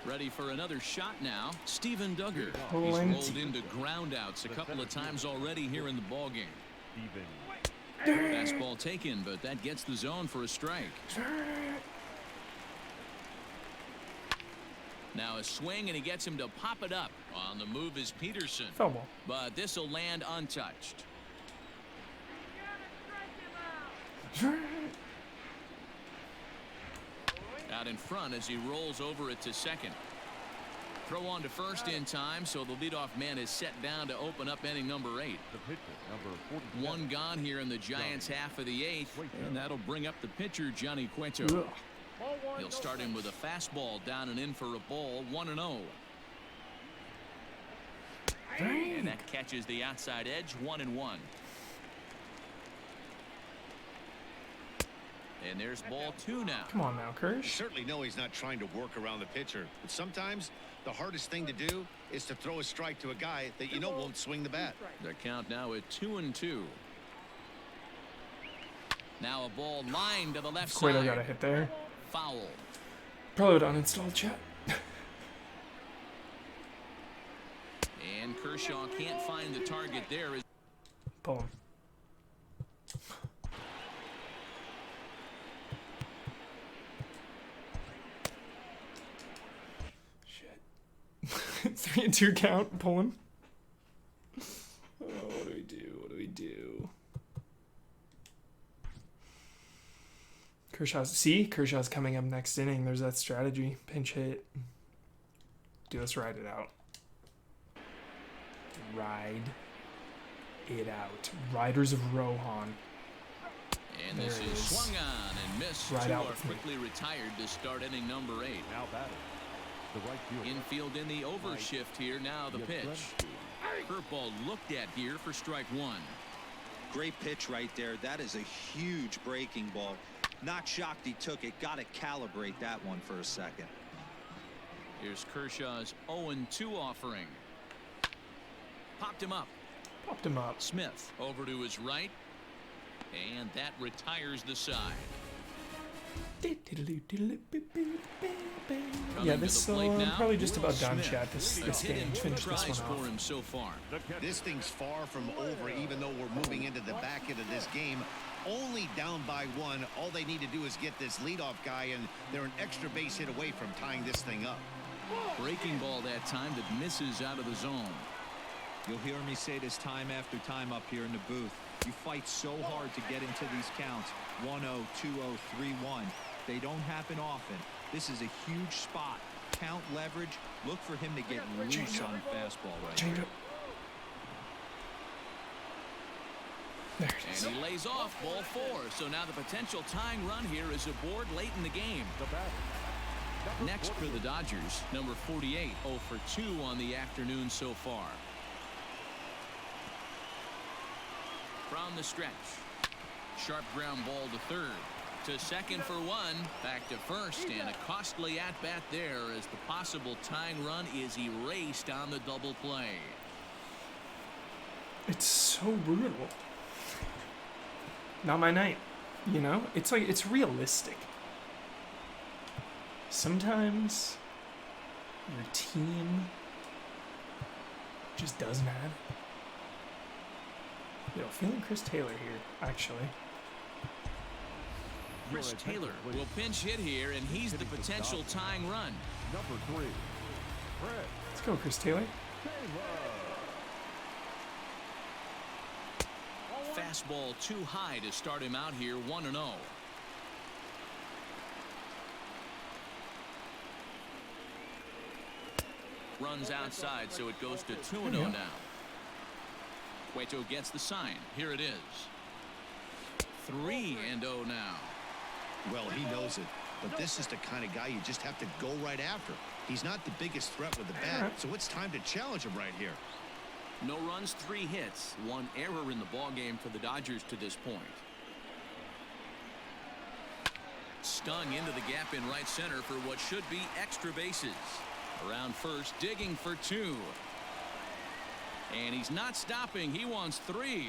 Ready for another shot now. Steven Duggar. He's Plenty. rolled into groundouts a couple of times already here in the ballgame. Steven. Fastball taken, but that gets the zone for a strike. Now a swing, and he gets him to pop it up. On the move is Peterson. Foul ball. But this will land untouched. Out in front as he rolls over it to second. Throw on to first in time, so the leadoff man is set down to open up inning number 8. The pitcher, number 47. One gone here in the Giants' half of the 8th, and that'll bring up the pitcher, Johnny Cueto. Ugh. Ball 1, He'll no start him with a fastball down and in for a ball, 1-0. And that catches the outside edge, 1-1. And there's ball 2 now. Come on now, You Kirsch. certainly know he's not trying to work around the pitcher, but sometimes the hardest thing to do is to throw a strike to a guy that you know won't swing the bat. The count now at 2-2. Now a ball lined to the left Cueto side. got a hit there. Foul. Probably would uninstall chat. And Kershaw can't find the target there. Pull him. Shit. 3-2 count. Pull him. Oh, what do we do? What do we do? Kershaw's coming up next inning. There's that strategy. Pinch hit. Let's ride it out. Ride it out. Riders of Rohan. And There this it is is. swung on and missed. Right 2 out are with me. quickly retired to start inning number 8. Now batting. The right fielder. Infield in the overshift here. Now the pitch. Curveball looked at here for strike 1. Great pitch right there. That is a huge breaking ball. Not shocked he took it. Got to calibrate that one for a second. Here's Kershaw's 0-2 offering. Popped him up. Popped him up. Smith over to his right. And that retires the side. Yeah, this to the plate now, probably just about done, Smith. chat. This A game. hit and 2 Finish this tries one for off. him so far. This thing's far from over, even though we're moving into the back end of this game. Only down by 1. All they need to do is get this leadoff guy, and they're an extra base hit away from tying this thing up. Breaking ball that time that misses out of the zone. You'll hear me say this time after time up here in the booth. You fight so hard to get into these counts. 1-0, 2-0, 3-1. They don't happen often. This is a huge spot. Count leverage. Look for him to get loose on fastball right Change here. up. There it is. And he lays off ball 4. So now the potential tying run here is aboard late in the game. The batter. Next for the Dodgers, number 48, 0 for 2 on the afternoon so far. From the stretch. Sharp ground ball to third. To second for 1. Back to first. And a costly at-bat there as the possible tying run is erased on the double play. It's so brutal. Not my night. You know? It's like, it's realistic. Sometimes your team just doesn't have it. Yo, feeling Chris Taylor here, actually. Chris Taylor will pinch hit here, and he's the potential tying run. Number 3. Fred Let's go, Chris Taylor. Fastball too high to start him out here, 1-0. Runs outside, so it goes to 2-0 now. Cueto gets the sign. Here it is. 3-0 now. Well, he knows it, but this is the kind of guy you just have to go right after. He's not the biggest threat with the bat, so it's time to challenge him right here. No runs, 3 hits, 1 error in the ballgame for the Dodgers to this point. Stung into the gap in right center for what should be extra bases. Around first, digging for 2. And he's not stopping. He wants 3.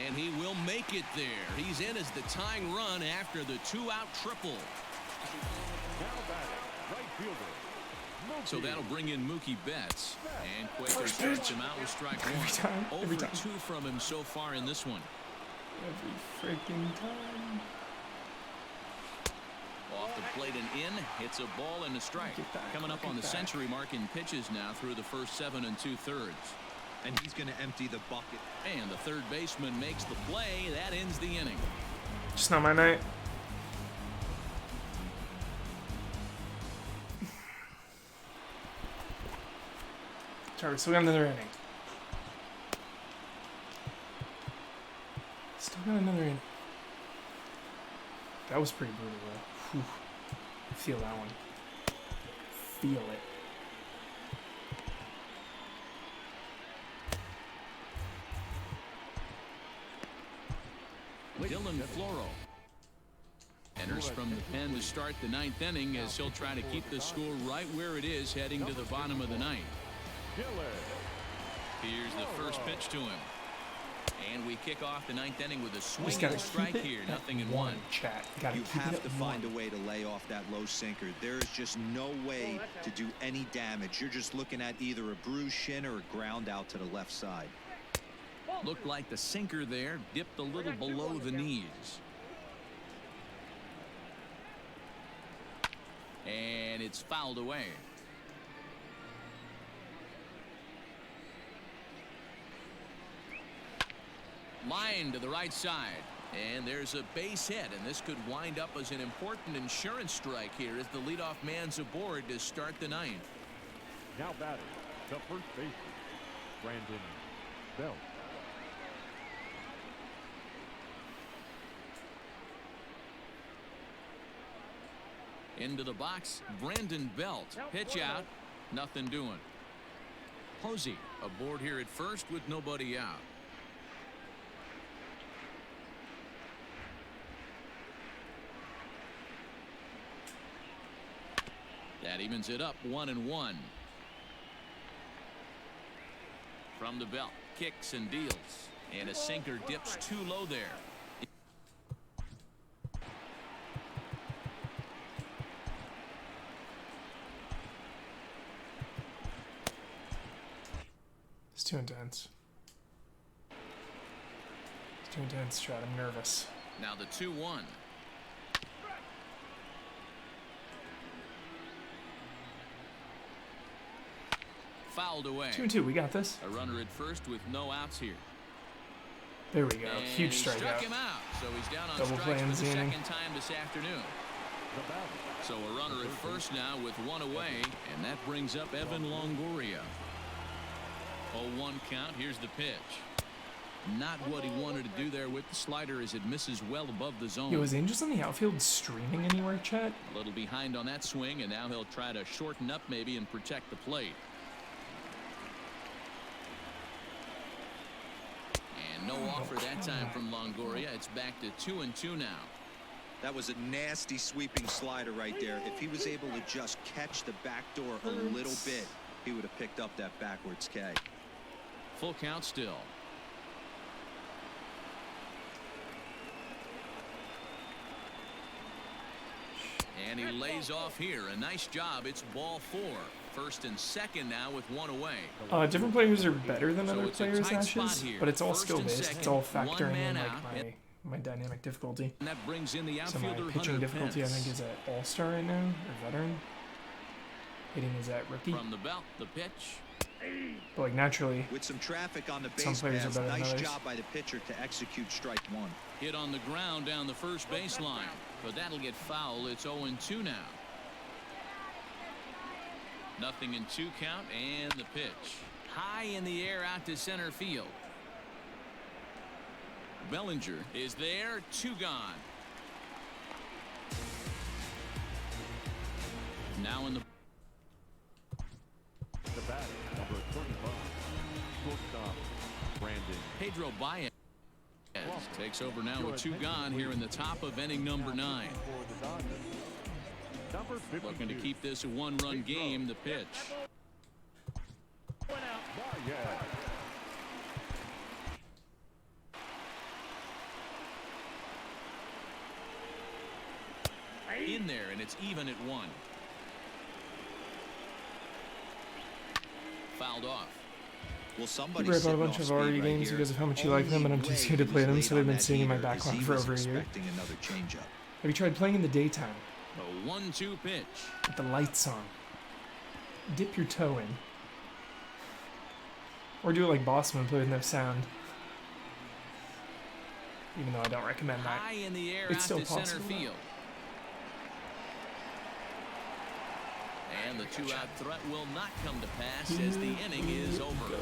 And he will make it there. He's in as the tying run after the 2-out triple. Now batting, right fielder. So that'll bring in Mookie Betts. And Quaker starts him out with strike 1. Every Over time. 2 from him so far in this one. Every freaking time. Off the plate and in. Hits a ball and a strike. Coming up on the century mark in pitches now through the first 7 2/3. And he's going to empty the bucket. And the third baseman makes the play. That ends the inning. Just not my night. Sorry, still got another inning. Still got another inning. That was pretty brutal, though. Whew. Feel that one. Feel it. Dylan Floro enters from the pen to start the 9th inning as he'll try to keep the score right where it is heading to the bottom of the 9th. Here's the first pitch to him. And we kick off the 9th inning with a swing and a strike here. Nothing in 1. Chat. You have to find a way to lay off that low sinker. There is just no way to do any damage. You're just looking at either a bruised shin or a ground out to the left side. Looked like the sinker there dipped a little below the knees. And it's fouled away. Line to the right side. And there's a base hit, and this could wind up as an important insurance strike here as the leadoff man's aboard to start the 9th. Now batting, the first baseman, Brandon Belt. Into the box, Brandon Belt. Pitch out, nothing doing. Posey aboard here at first with nobody out. That evens it up 1-1. From the belt, kicks and deals, and a sinker dips too low there. It's too intense. It's too intense, Chad. I'm nervous. Now the 2-1. Fouled away. 2-2. We got this. A runner at first with no outs here. There we go. And Huge he struck strikeout. him out, so he's down on Double play strikes in for the the inning. second time this afternoon. So a runner at first now with 1 away, and that brings up Evan Longoria. 0-1 count. Here's the pitch. Not what he wanted to do there with the slider as it misses well above the zone. Yo, is Angels in the outfield streaming anywhere, chat? A little behind on that swing, and now he'll try to shorten up maybe and protect the plate. And no offer that time from Longoria. It's back to 2-2 now. That was a nasty sweeping slider right there. If he was able to just catch the back door a little bit, he would have picked up that backwards K. Full count still. And he lays off here. A nice job. It's ball 4. First and second now with 1 away. Different players are better than other it's a players, tight spot Ashes, here. but it's all First and skill-based. second, It's all one factoring in man out. like my dynamic difficulty. And that brings in the So my outfielder pitching Hunter difficulty, I Pence. think, is at all-star right now, or veteran. Hitting is at rookie. From the belt, the pitch. But like naturally, With some traffic on the some base players are paths, better than nice others. job by the pitcher to execute strike 1. Hit on the ground down the first baseline. But that'll get foul. It's 0-2 now. Nothing in 2 count, and the pitch. High in the air out to center field. Bellinger is there. 2 gone. Now in the batter, number 35, shortstop, Brandon. Pedro Baez takes over now with 2 gone here in the top of inning number 9. Number 52. Looking to keep this a one-run game. The pitch. In there, and it's even at 1. Fouled off. Well, somebody I bought a bunch of RE games because of how much you like them, and I'm too scared to play them, so they've been sitting in my backlog for over a year. Have you tried playing in the daytime? The 1-2 pitch. With the lights on. Dip your toe in. Or do it like Bossman, play with no sound. Even though I don't recommend that. High in the air, It's still out to possible. center field. And the 2-out threat will not come to pass as the inning is over.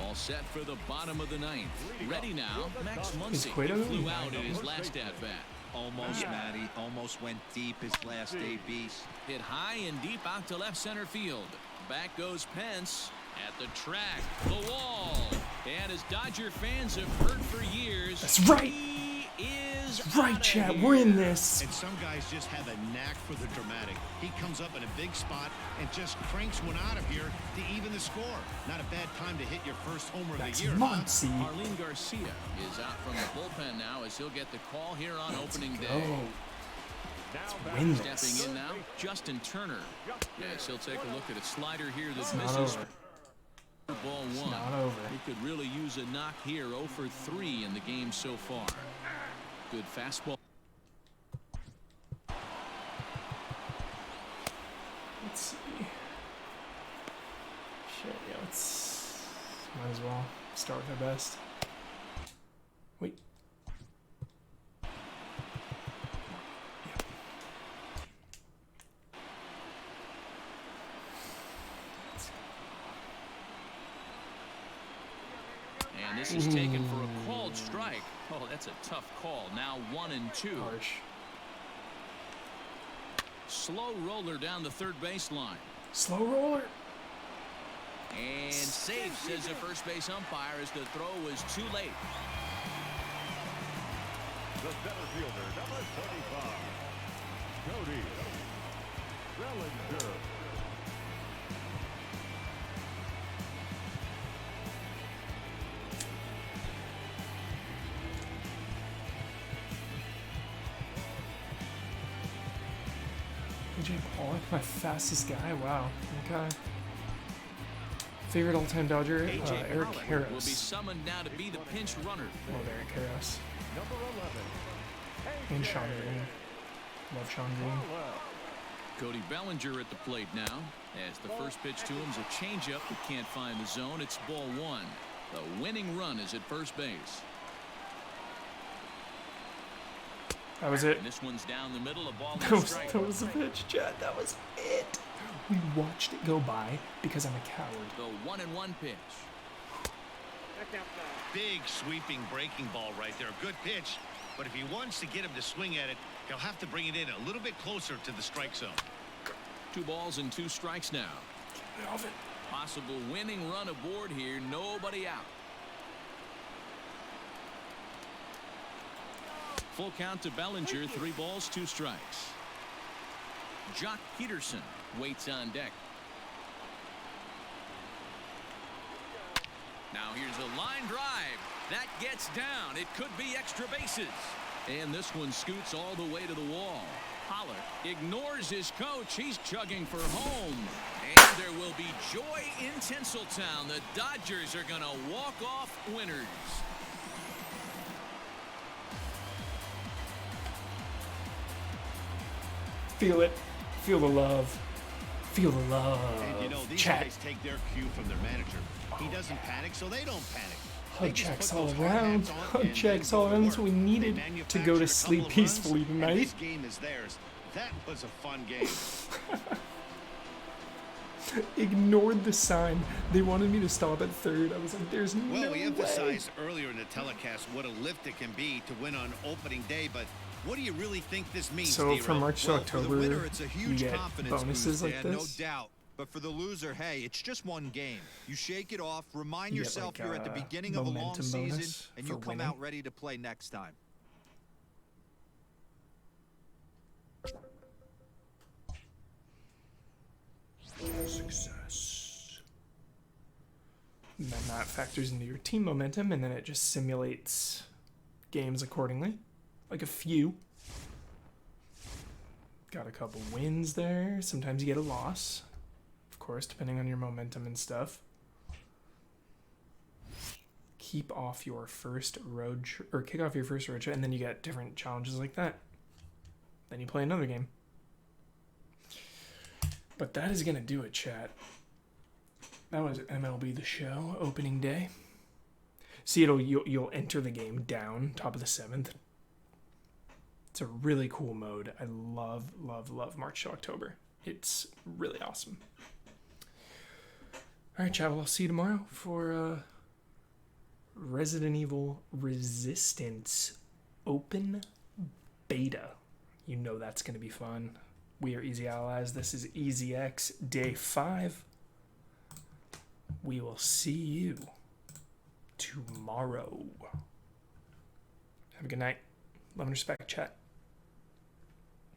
All set for the bottom of the 9th. Ready now, Max Muncy. He flew out at his last at-bat. Almost, Matty. Almost went deep his last ABs. Hit high and deep out to left center field. Back goes Pence. At the track, the wall. And as Dodger fans have heard for years, that's right. He is right, Chad. We're in this. And some guys just have a knack for the dramatic. He comes up in a big spot and just cranks one out of here to even the score. Not a bad time to hit your first homer of the year. Muncy. Arlene Garcia is out from the bullpen now as he'll get the call here on opening day. Win this. Stepping in now, Justin Turner. Yes, he'll take a look at a slider here that Not misses. over. Ball 1. It's not over. He could really use a knock here. 0 for 3 in the game so far. Good fastball. Let's see. Shit, yeah, let's... Might as well start with our best. Wait. And this is taken for a called strike. Oh, that's a tough call. Now 1-2. Harsh. Slow roller down the third baseline. Slow roller. And safe, says the first base umpire, as the throw was too late. The center fielder, number 25, Cody Bellinger. AJ Pollock, my fastest guy. Wow. Okay. Favorite all-time Dodger, Eric Karros. Will be summoned now to be the pinch runner. Love Eric Karros. Number 11. And Sean Green. Love Sean Green. Cody Bellinger at the plate now. As the first pitch to him is a changeup that can't find the zone. It's ball 1. The winning run is at first base. That was it. And this one's down the middle. A ball That was the pitch, Chad. That was it. We watched it go by because I'm a coward. The 1-1 pitch. Big sweeping breaking ball right there. Good pitch. But if he wants to get him to swing at it, he'll have to bring it in a little bit closer to the strike zone. 2 balls and 2 strikes now. Get off it. Possible winning run aboard here. Nobody out. Full count to Bellinger. 3 balls, 2 strikes. Jock Peterson waits on deck. Now here's a line drive. That gets down. It could be extra bases. And this one scoots all the way to the wall. Pollock ignores his coach. He's chugging for home. And there will be joy in Tinseltown. The Dodgers are going to walk off winners. Feel it. Feel the love. Feel the love. And you know, these guys take their cue from their manager. He doesn't panic, so they don't panic. Hug checks all around. Hug checks all around. That's what we needed to go to sleep peacefully tonight. This game is theirs. That was a fun game. Ignored the sign. They wanted me to stop at third. I was like, there's no way. Well, we emphasized earlier in the telecast what a lift it can be to win on opening day, but what do you really think this means, So from March to October, winner, it's a huge you get confidence bonuses boost, like Dan, this? no doubt. But for the loser, hey, it's just one game. You shake it off, remind yourself you're at the beginning of a long season, and you come out ready to play next time. Success. And then that factors into your team momentum, and then it just simulates games accordingly. Like a few. Got a couple wins there. Sometimes you get a loss. Of course, depending on your momentum and stuff. Keep off your first road or kick off your first road trip, and then you get different challenges like that. Then you play another game. But that is gonna do it, chat. That was MLB The Show opening day. See, you'll enter the game down top of the 7th. It's a really cool mode. I love March to October. It's really awesome. All right, chat. Well, I'll see you tomorrow for Resident Evil Resistance Open Beta. You know that's going to be fun. We are Easy Allies. This is EZX Day 5. We will see you tomorrow. Have a good night. Love and respect, chat.